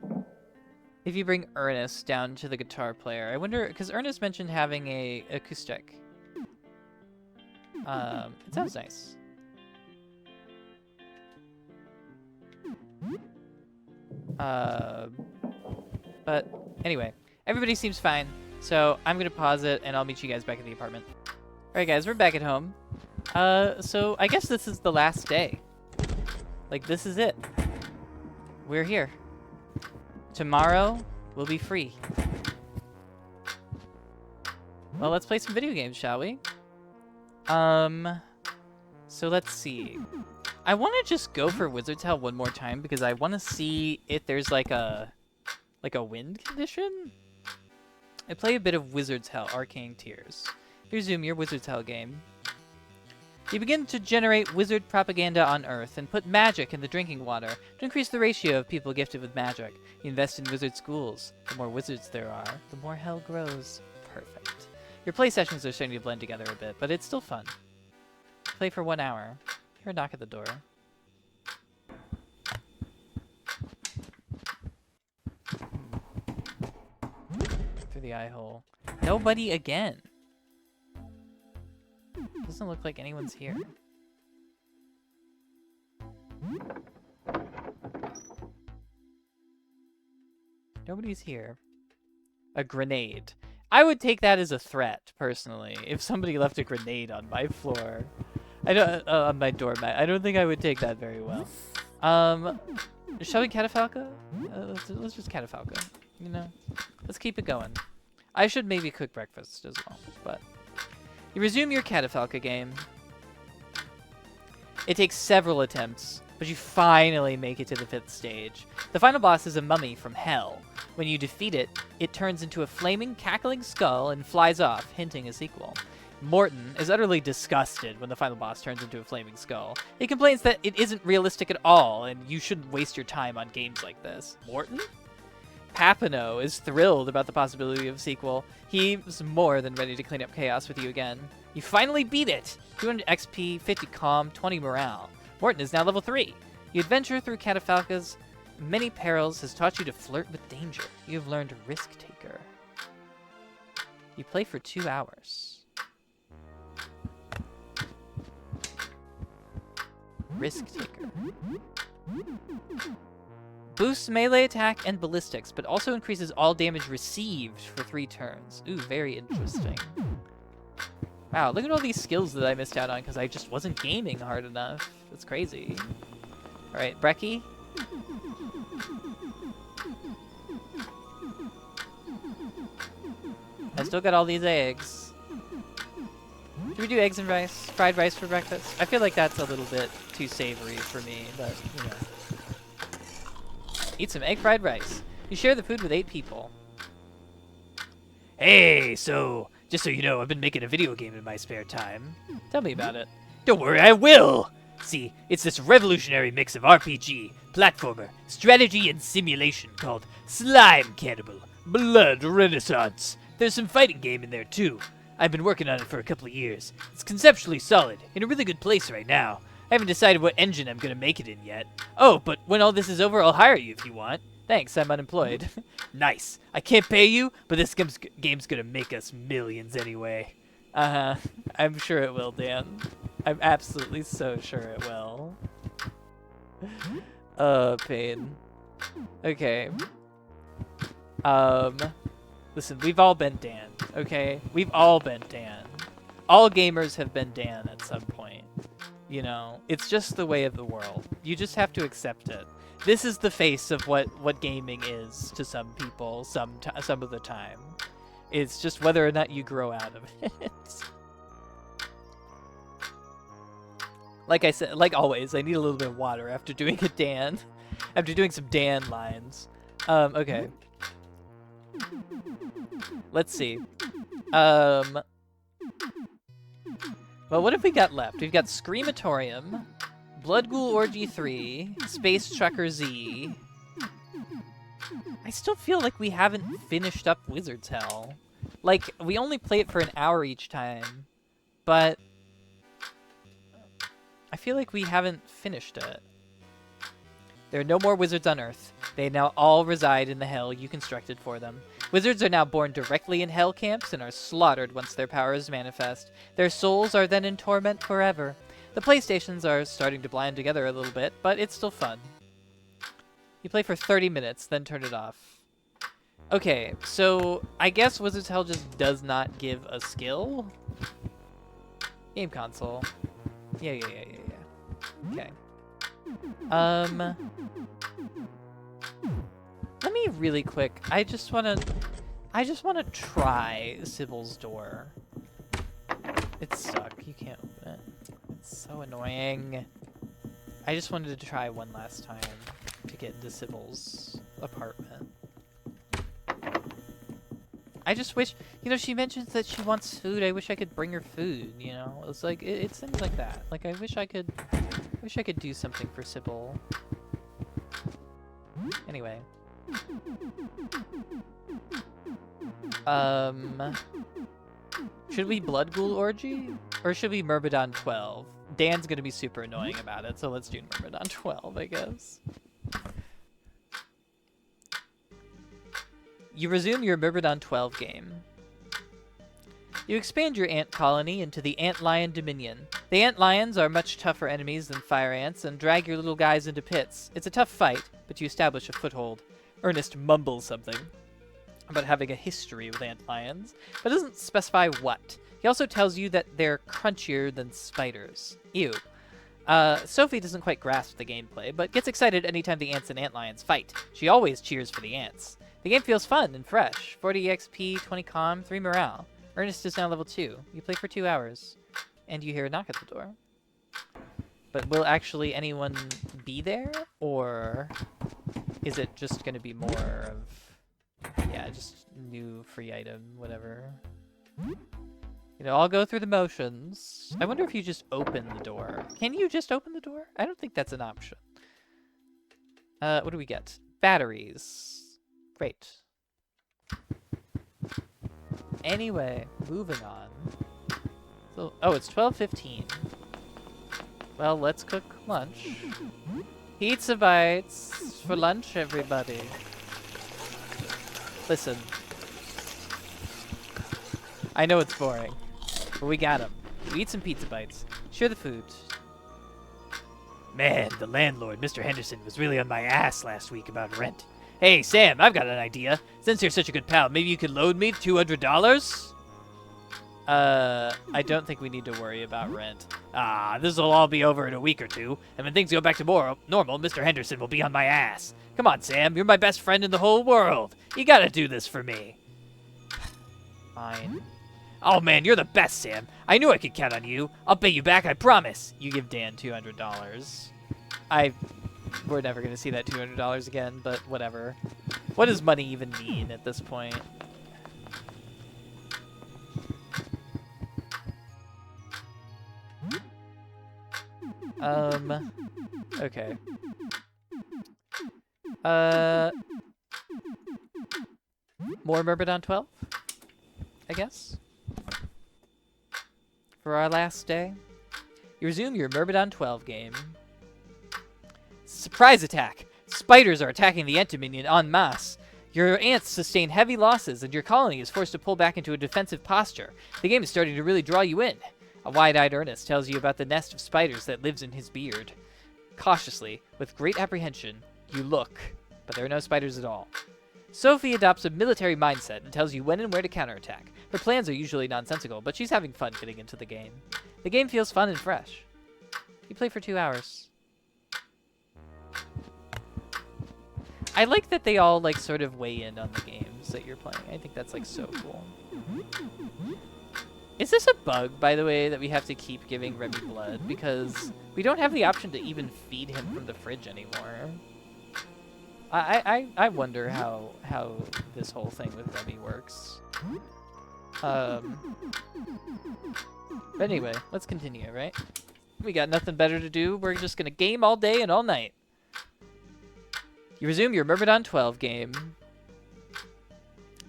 Ernest down to the guitar player. I wonder, because Ernest mentioned having a acoustic. It sounds nice. But anyway, everybody seems fine. So I'm gonna pause it and I'll meet you guys back at the apartment. Alright guys, we're back at home. So I guess this is the last day. Like, this is it. We're here. Tomorrow, we'll be free. Well, let's play some video games, shall we? So let's see. I want to just go for Wizard's Hell one more time because I want to see if there's like a wind condition. I play a bit of Wizard's Hell, Arcane Tears. Resume your Wizard's Hell game. You begin to generate wizard propaganda on Earth and put magic in the drinking water to increase the ratio of people gifted with magic. You invest in wizard schools. The more wizards there are, the more hell grows. Perfect. Your play sessions are starting to blend together a bit, but it's still fun. Play for 1 hour. Hear a knock at the door. Through the eye hole. Nobody again. Doesn't look like anyone's here. Nobody's here. A grenade. I would take that as a threat, personally, if somebody left a grenade on my floor. I don't, on my doormat. I don't think I would take that very well. Shall we catafalca? Let's just catafalca, you know? Let's keep it going. I should maybe cook breakfast as well, but... You resume your catafalca game. It takes several attempts but you finally make it to the 5th stage. The final boss is a mummy from hell. When you defeat it, it turns into a flaming, cackling skull and flies off, hinting a sequel. Morton is utterly disgusted when the final boss turns into a flaming skull. He complains that it isn't realistic at all, and you shouldn't waste your time on games like this. Morton? Papano is thrilled about the possibility of a sequel. He's more than ready to clean up chaos with you again. You finally beat it! 200 XP, 50 calm, 20 morale. Morton is now level 3. You adventure through Catafalca's many perils has taught you to flirt with danger. You have learned Risk Taker. You play for 2 hours. Risk Taker. Boosts melee attack and ballistics, but also increases all damage received for 3 turns. Ooh, very interesting. Wow, look at all these skills that I missed out on because I just wasn't gaming hard enough. That's crazy. Alright, Brecci. I still got all these eggs. Should we do eggs and rice? Fried rice for breakfast? I feel like that's a little bit too savory for me, but, you know. Eat some egg fried rice. You share the food with 8 people. Hey, so, just so you know, I've been making a video game in my spare time. Tell me about it. Don't worry, I will! See, it's this revolutionary mix of RPG, platformer, strategy, and simulation called Slime Cannibal Blood Renaissance. There's some fighting game in there, too. I've been working on it for a couple of years. It's conceptually solid, in a really good place right now. I haven't decided what engine I'm gonna make it in yet. Oh, but when all this is over, I'll hire you if you want. Thanks, I'm unemployed. Nice. I can't pay you, but this game's gonna make us millions anyway. Uh-huh. I'm sure it will, Dan. I'm absolutely so sure it will. Pain. Okay. Listen, we've all been Dan, okay? We've all been Dan. All gamers have been Dan at some point. You know, it's just the way of the world. You just have to accept it. This is the face of what gaming is to some people some of the time. It's just whether or not you grow out of it. Like I said, like always, I need a little bit of water after doing a Dan. After doing some Dan lines. Okay. Let's see. Well, what have we got left? We've got Screamatorium, Blood Ghoul Orgy 3, Space Trucker Z. I still feel like we haven't finished up Wizard's Hell. Like, we only play it for an hour each time, but I feel like we haven't finished it. There are no more wizards on Earth. They now all reside in the hell you constructed for them. Wizards are now born directly in hell camps and are slaughtered once their powers manifest. Their souls are then in torment forever. The PlayStations are starting to blend together a little bit, but it's still fun. You play for 30 minutes, then turn it off. Okay, so I guess Wizard's Hell just does not give a skill? Game console. Yeah. Okay. Let me really quick. I just wanna try Sybil's door. It's stuck. You can't open it. It's so annoying. I just wanted to try one last time to get into Sybil's apartment. I just wish, you know, she mentions that she wants food. I wish I could bring her food, you know? It's like, it's things like that. Like, I wish I could do something for Sybil. Anyway. Should we Blood Ghoul Orgy? Or should we Myrmidon 12? Dan's gonna be super annoying about it, so let's do Myrmidon 12, I guess. You resume your Myrmidon 12 game. You expand your ant colony into the Ant Lion Dominion. The ant lions are much tougher enemies than fire ants and drag your little guys into pits. It's a tough fight, but you establish a foothold. Ernest mumbles something about having a history with ant lions, but doesn't specify what. He also tells you that they're crunchier than spiders. Ew. Sophie doesn't quite grasp the gameplay, but gets excited anytime the ants and ant lions fight. She always cheers for the ants. The game feels fun and fresh. 40 XP, 20 calm, 3 morale. Ernest is now level 2. You play for 2 hours, and you hear a knock at the door. But will actually anyone be there? Or is it just going to be more of... Yeah, just new free item, whatever. You know, I'll go through the motions. I wonder if you just open the door. Can you just open the door? I don't think that's an option. What do we get? Batteries. Great. Anyway, moving on. So, oh, it's 12:15. Well, let's cook lunch. Pizza bites for lunch, everybody. Listen. I know it's boring, but we got them. We eat some pizza bites. Share the food. Man, the landlord, Mr. Henderson, was really on my ass last week about rent. Hey, Sam, I've got an idea. Since you're such a good pal, maybe you could loan me $200? I don't think we need to worry about rent. This'll all be over in a week or two, and when things go back to normal, Mr. Henderson will be on my ass. Come on, Sam, you're my best friend in the whole world. You gotta do this for me. Fine. Oh man, you're the best, Sam. I knew I could count on you. I'll pay you back, I promise. You give Dan $200. We're never gonna see that $200 again, but whatever. What does money even mean at this point? Okay. More Myrmidon 12? I guess? For our last day, you resume your Myrmidon 12 game. Surprise attack! Spiders are attacking the Entominion en masse. Your ants sustain heavy losses, and your colony is forced to pull back into a defensive posture. The game is starting to really draw you in. A wide-eyed Ernest tells you about the nest of spiders that lives in his beard. Cautiously, with great apprehension, you look, but there are no spiders at all. Sophie adopts a military mindset and tells you when and where to counterattack. Her plans are usually nonsensical, but she's having fun getting into the game. The game feels fun and fresh. You play for 2 hours. I like that they all, like, sort of weigh in on the games that you're playing. I think that's, like, so cool. Is this a bug, by the way, that we have to keep giving Remy blood? Because we don't have the option to even feed him from the fridge anymore. I wonder how this whole thing with Remy works. But anyway, let's continue, right? We got nothing better to do. We're just gonna game all day and all night. You resume your Myrmidon 12 game.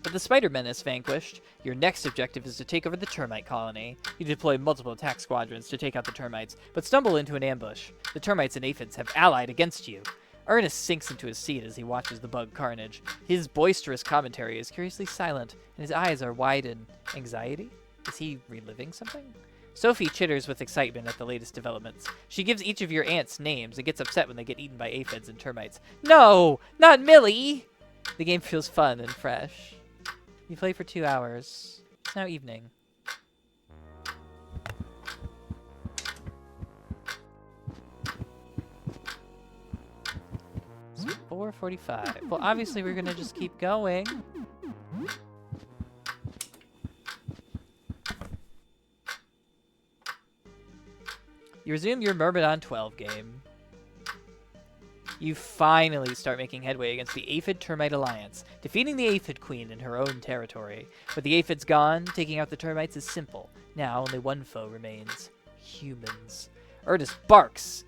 With the Spider Menace vanquished, your next objective is to take over the termite colony. You deploy multiple attack squadrons to take out the termites, but stumble into an ambush. The termites and aphids have allied against you. Ernest sinks into his seat as he watches the bug carnage. His boisterous commentary is curiously silent, and his eyes are wide in anxiety. Is he reliving something? Sophie chitters with excitement at the latest developments. She gives each of your ants names and gets upset when they get eaten by aphids and termites. No! Not Millie! The game feels fun and fresh. You play for 2 hours. It's now evening. It's 4:45. Well, obviously we're gonna just keep going. You resume your Myrmidon 12 game. You finally start making headway against the Aphid Termite Alliance, defeating the Aphid Queen in her own territory. With the aphids gone, taking out the termites is simple. Now only one foe remains. Humans. Ernest barks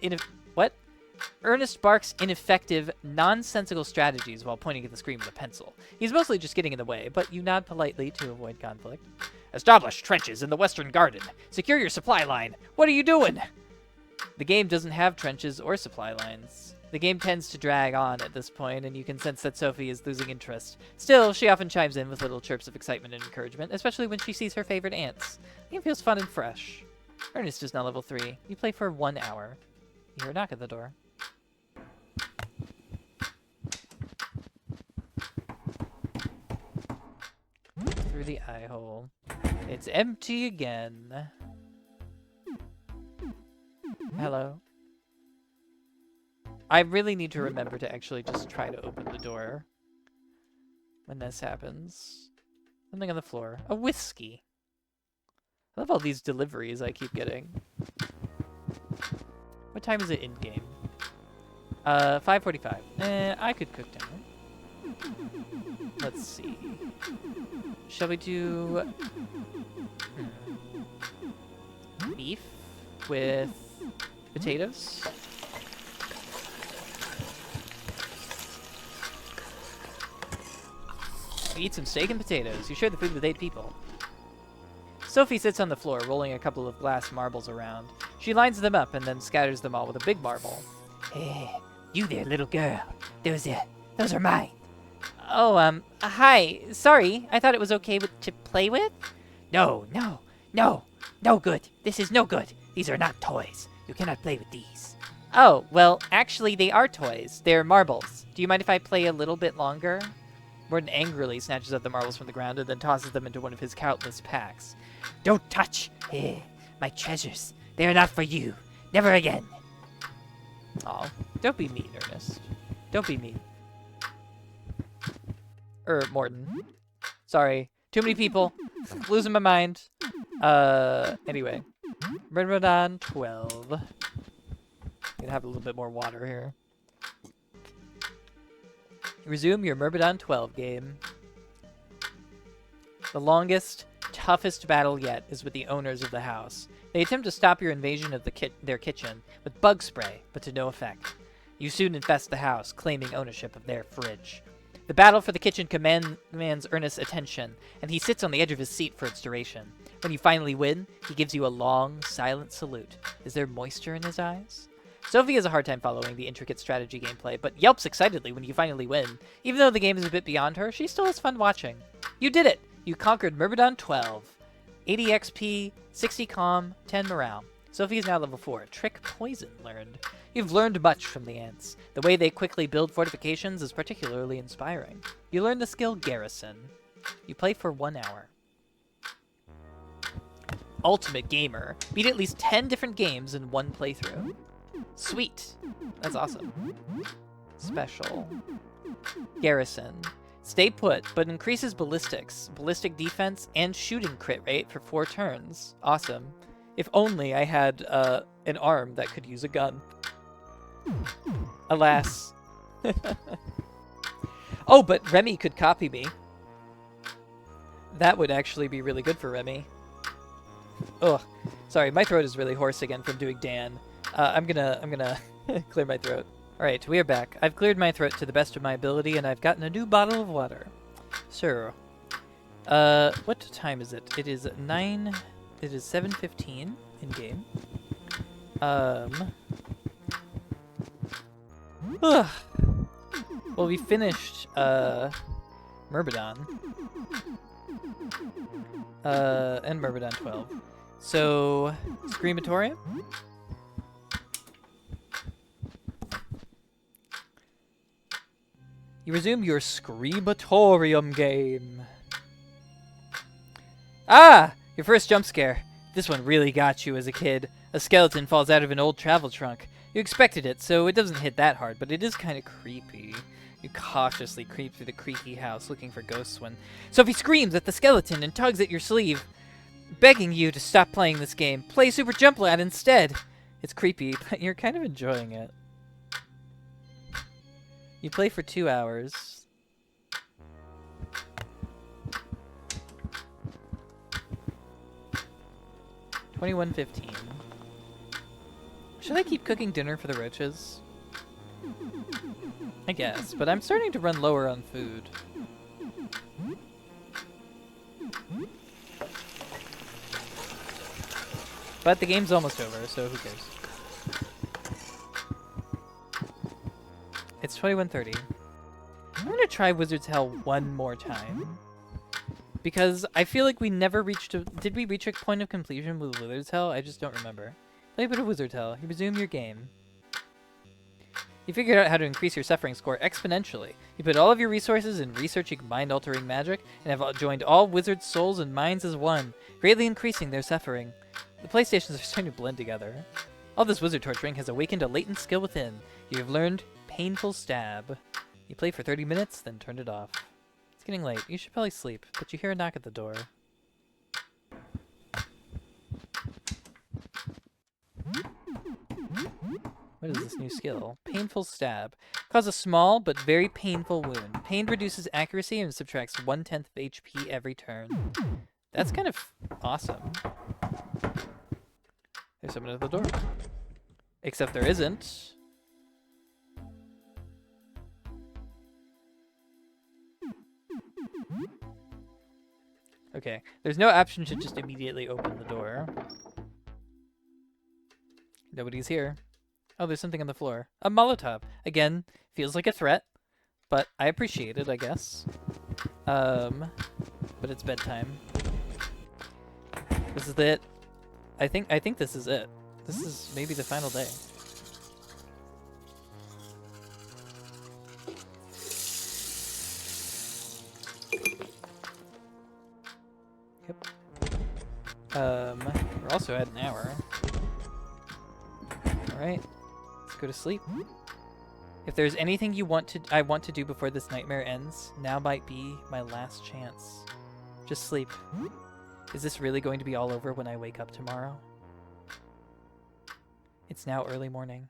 ineffective, nonsensical strategies while pointing at the screen with a pencil. He's mostly just getting in the way, but you nod politely to avoid conflict. Establish trenches in the western garden. Secure your supply line. What are you doing? The game doesn't have trenches or supply lines. The game tends to drag on at this point, and you can sense that Sophie is losing interest. Still, she often chimes in with little chirps of excitement and encouragement, especially when she sees her favorite ants. The game feels fun and fresh. Ernest is now level 3. You play for 1 hour. You hear a knock at the door. Through the eye hole. It's empty again. Hello. I really need to remember to actually just try to open the door when this happens. Something on the floor. A whiskey. I love all these deliveries I keep getting. What time is it in game? 5:45. I could cook dinner. Let's see. Shall we do beef with potatoes? We eat some steak and potatoes. You share the food with 8 people. Sophie sits on the floor, rolling a couple of glass marbles around. She lines them up and then scatters them all with a big marble. Hey, you there, little girl. Those are mine. Oh, hi. Sorry, I thought it was okay to play with? No, no, no. No good. This is no good. These are not toys. You cannot play with these. Oh, well, actually, they are toys. They're marbles. Do you mind if I play a little bit longer? Morden angrily snatches up the marbles from the ground and then tosses them into one of his countless packs. Don't touch. My treasures. They are not for you. Never again. Aw, don't be mean, Ernest. Don't be mean. Morden. Sorry. Too many people. Losing my mind. Anyway. Ramadan 12. Gonna have a little bit more water here. Resume your Myrmidon 12 game. The longest, toughest battle yet is with the owners of the house. They attempt to stop your invasion of their kitchen with bug spray, but to no effect. You soon infest the house, claiming ownership of their fridge. The battle for the kitchen commands Ernest's attention, and he sits on the edge of his seat for its duration. When you finally win, he gives you a long, silent salute. Is there moisture in his eyes? Sophie has a hard time following the intricate strategy gameplay, but yelps excitedly when you finally win. Even though the game is a bit beyond her, she still has fun watching. You did it! You conquered Myrmidon 12. 80 XP, 60 calm, 10 morale. Sophie is now level 4. Trick Poison learned. You've learned much from the ants. The way they quickly build fortifications is particularly inspiring. You learn the skill Garrison. You play for 1 hour. Ultimate Gamer. Beat at least 10 different games in one playthrough. Sweet. That's awesome. Special. Garrison. Stay put, but increases ballistics, ballistic defense, and shooting crit rate for 4 turns. Awesome. If only I had an arm that could use a gun. Alas. Oh, but Remy could copy me. That would actually be really good for Remy. Ugh. Sorry, my throat is really hoarse again from doing Dan. I'm gonna clear my throat. Alright, we are back. I've cleared my throat to the best of my ability, and I've gotten a new bottle of water. Sir. What time is it? It is 7:15 in-game. Well, we finished, Myrmidon. And Myrmidon 12. So, Screamatorium? You resume your Screamatorium game. Ah! Your first jump scare. This one really got you as a kid. A skeleton falls out of an old travel trunk. You expected it, so it doesn't hit that hard, but it is kind of creepy. You cautiously creep through the creaky house looking for ghosts when Sophie screams at the skeleton and tugs at your sleeve, begging you to stop playing this game. Play Super Jump Lad instead. It's creepy, but you're kind of enjoying it. You play for 2 hours. $21.15. Should I keep cooking dinner for the roaches? I guess, but I'm starting to run lower on food. But the game's almost over, so who cares? It's 21:30. I'm gonna try Wizard's Hell one more time. Because I feel like we never reached a... Did we reach a point of completion with Wizard's Hell? I just don't remember. Play a bit of Wizard's Hell. You resume your game. You figured out how to increase your suffering score exponentially. You put all of your resources in researching mind-altering magic, and have joined all wizards' souls and minds as one, greatly increasing their suffering. The PlayStations are starting to blend together. All this wizard torturing has awakened a latent skill within. You have learned Painful Stab. You play for 30 minutes, then turn it off. It's getting late. You should probably sleep, but you hear a knock at the door. What is this new skill? Painful stab. Cause a small but very painful wound. Pain reduces accuracy and subtracts 1/10 of HP every turn. That's kind of awesome. There's someone at the door. Except there isn't. Okay, there's no option to just immediately open the door. Nobody's here. Oh, there's something on the floor. A Molotov. Again, feels like a threat, but I appreciate it, I guess. But it's bedtime. This is it. I think this is it. This is maybe the final day. Yep. We're also at an hour. Alright. Let's go to sleep. If there's anything I want to do before this nightmare ends, now might be my last chance. Just sleep. Is this really going to be all over when I wake up tomorrow? It's now early morning.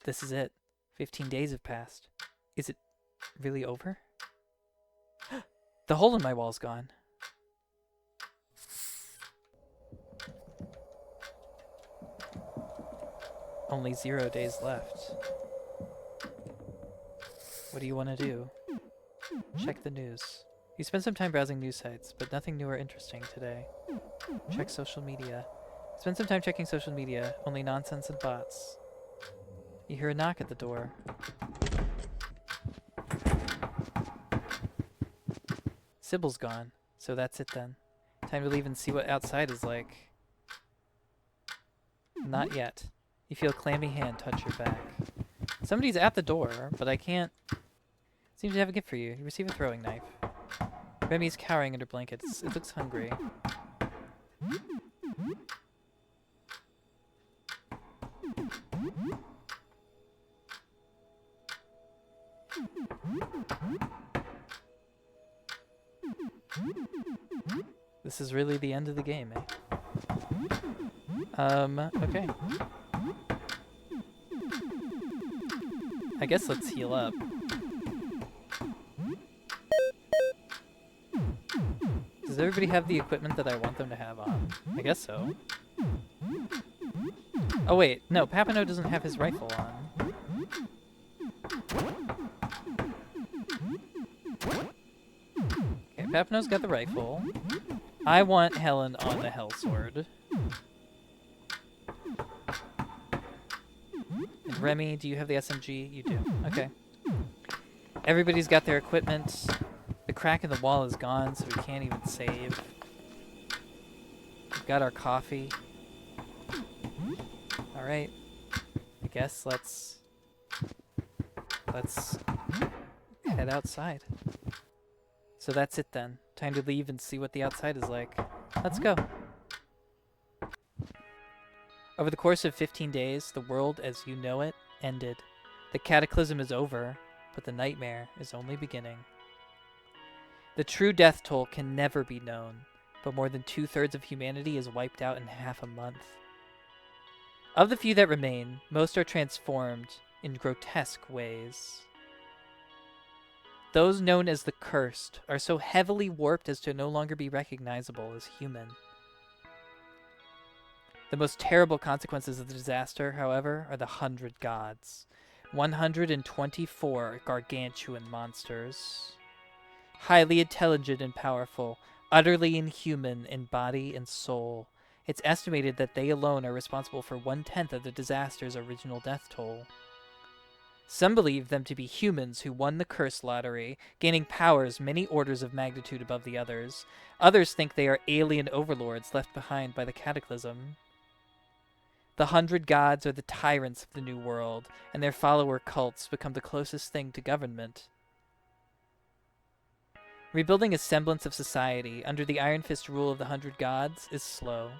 This is it. 15 days have passed. Is it really over? The hole in my wall's gone. Only 0 days left. What do you want to do? Check the news. You spent some time browsing news sites, but nothing new or interesting today. Check social media. Spend some time checking social media. Only nonsense and bots. You hear a knock at the door. Sybil's gone, so that's it then. Time to leave and see what outside is like. Not yet. You feel a clammy hand touch your back. Somebody's at the door, but I can't... Seems to have a gift for you. You receive a throwing knife. Remy's cowering under blankets. It looks hungry. This is really the end of the game, eh? Okay. I guess let's heal up. Does everybody have the equipment that I want them to have on? I guess so. Oh wait, no, Papano doesn't have his rifle on. Okay, Papano's got the rifle. I want Helen on the Hell Sword. And Remy, do you have the SMG? You do. Okay. Everybody's got their equipment. The crack in the wall is gone, so we can't even save. We've got our coffee. Alright. I guess let's head outside. So that's it then. Time to leave and see what the outside is like. Let's go. Over the course of 15 days, the world as you know it ended. The cataclysm is over, but the nightmare is only beginning. The true death toll can never be known, but more than 2/3 of humanity is wiped out in half a month. Of the few that remain, most are transformed in grotesque ways. Those known as the Cursed are so heavily warped as to no longer be recognizable as human. The most terrible consequences of the disaster, however, are the 100 gods. 124 gargantuan monsters. Highly intelligent and powerful, utterly inhuman in body and soul. It's estimated that they alone are responsible for 1/10 of the disaster's original death toll. Some believe them to be humans who won the curse lottery, gaining powers many orders of magnitude above the others. Others think they are alien overlords left behind by the cataclysm. The 100 gods are the tyrants of the New World, and their follower cults become the closest thing to government. Rebuilding a semblance of society under the Iron Fist rule of the 100 gods is slow.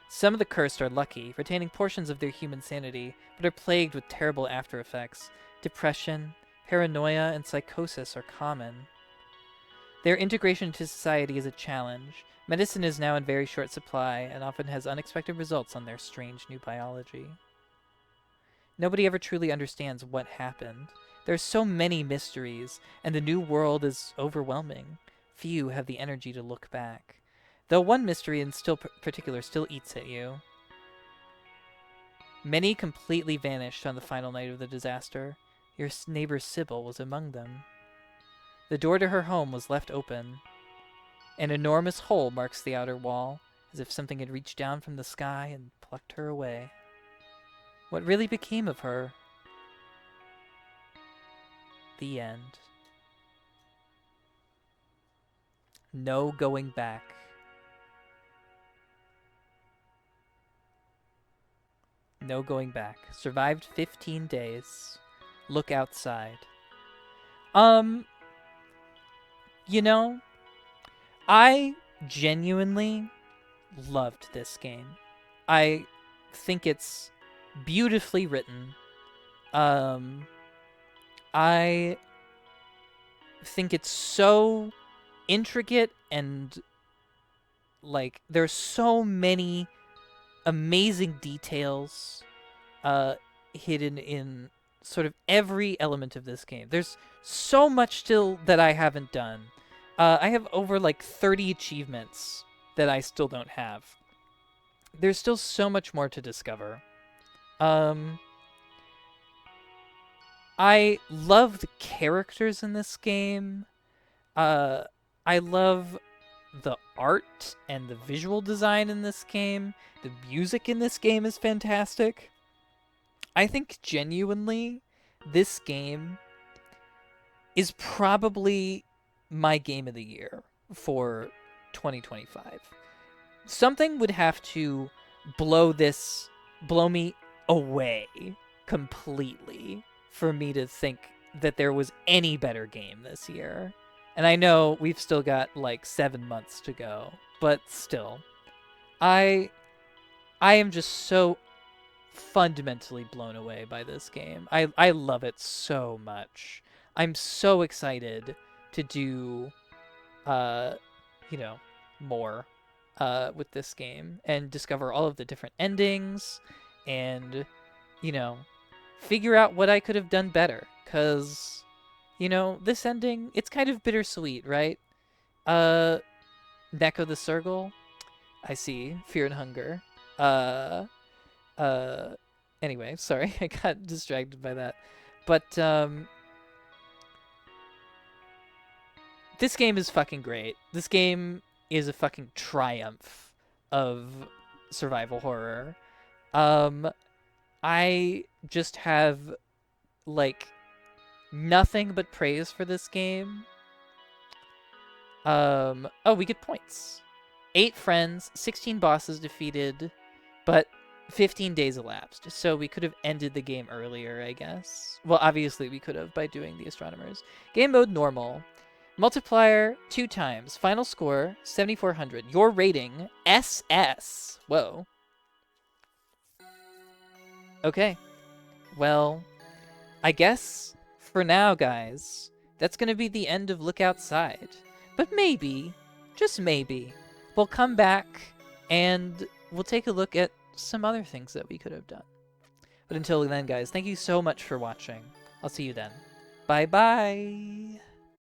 Some of the cursed are lucky, retaining portions of their human sanity, but are plagued with terrible after effects. Depression, paranoia, and psychosis are common. Their integration into society is a challenge. Medicine is now in very short supply and often has unexpected results on their strange new biology. Nobody ever truly understands what happened. There are so many mysteries, and the new world is overwhelming. Few have the energy to look back. Though one mystery in particular still eats at you. Many completely vanished on the final night of the disaster. Your neighbor Sybil was among them. The door to her home was left open. An enormous hole marks the outer wall, as if something had reached down from the sky and plucked her away. What really became of her? The end. No going back. No going back. Survived 15 days. Look outside. You know, I genuinely loved this game. I think it's beautifully written. I think it's so intricate and like there's so many amazing details hidden in sort of every element of this game. There's so much still that I haven't done. I have over like 30 achievements that I still don't have. There's still so much more to discover. I love the characters in this game. I love the art and the visual design in this game. The music in this game is fantastic. I think genuinely this game is probably my game of the year for 2025. Something would have to blow me away completely for me to think that there was any better game this year. And I know we've still got like 7 months to go, but still. I am just so fundamentally blown away by this game. I love it so much. I'm so excited to do more with this game and discover all of the different endings and figure out what I could have done better, cuz this ending, it's kind of bittersweet, right? Neko the Circle, I see. Fear and Hunger. Anyway, sorry, I got distracted by that. But, this game is fucking great. This game is a fucking triumph of survival horror. I just have, like, nothing but praise for this game. Oh, we get points. 8 friends, 16 bosses defeated, but 15 days elapsed. So we could have ended the game earlier, I guess. Well, obviously we could have by doing the astronomers. Game mode normal. Multiplier 2 times. Final score 7,400. Your rating SS. Whoa. Okay. Well, I guess for now, guys, that's going to be the end of Look Outside. But maybe, just maybe, we'll come back and we'll take a look at some other things that we could have done. But until then, guys, thank you so much for watching. I'll see you then. Bye-bye.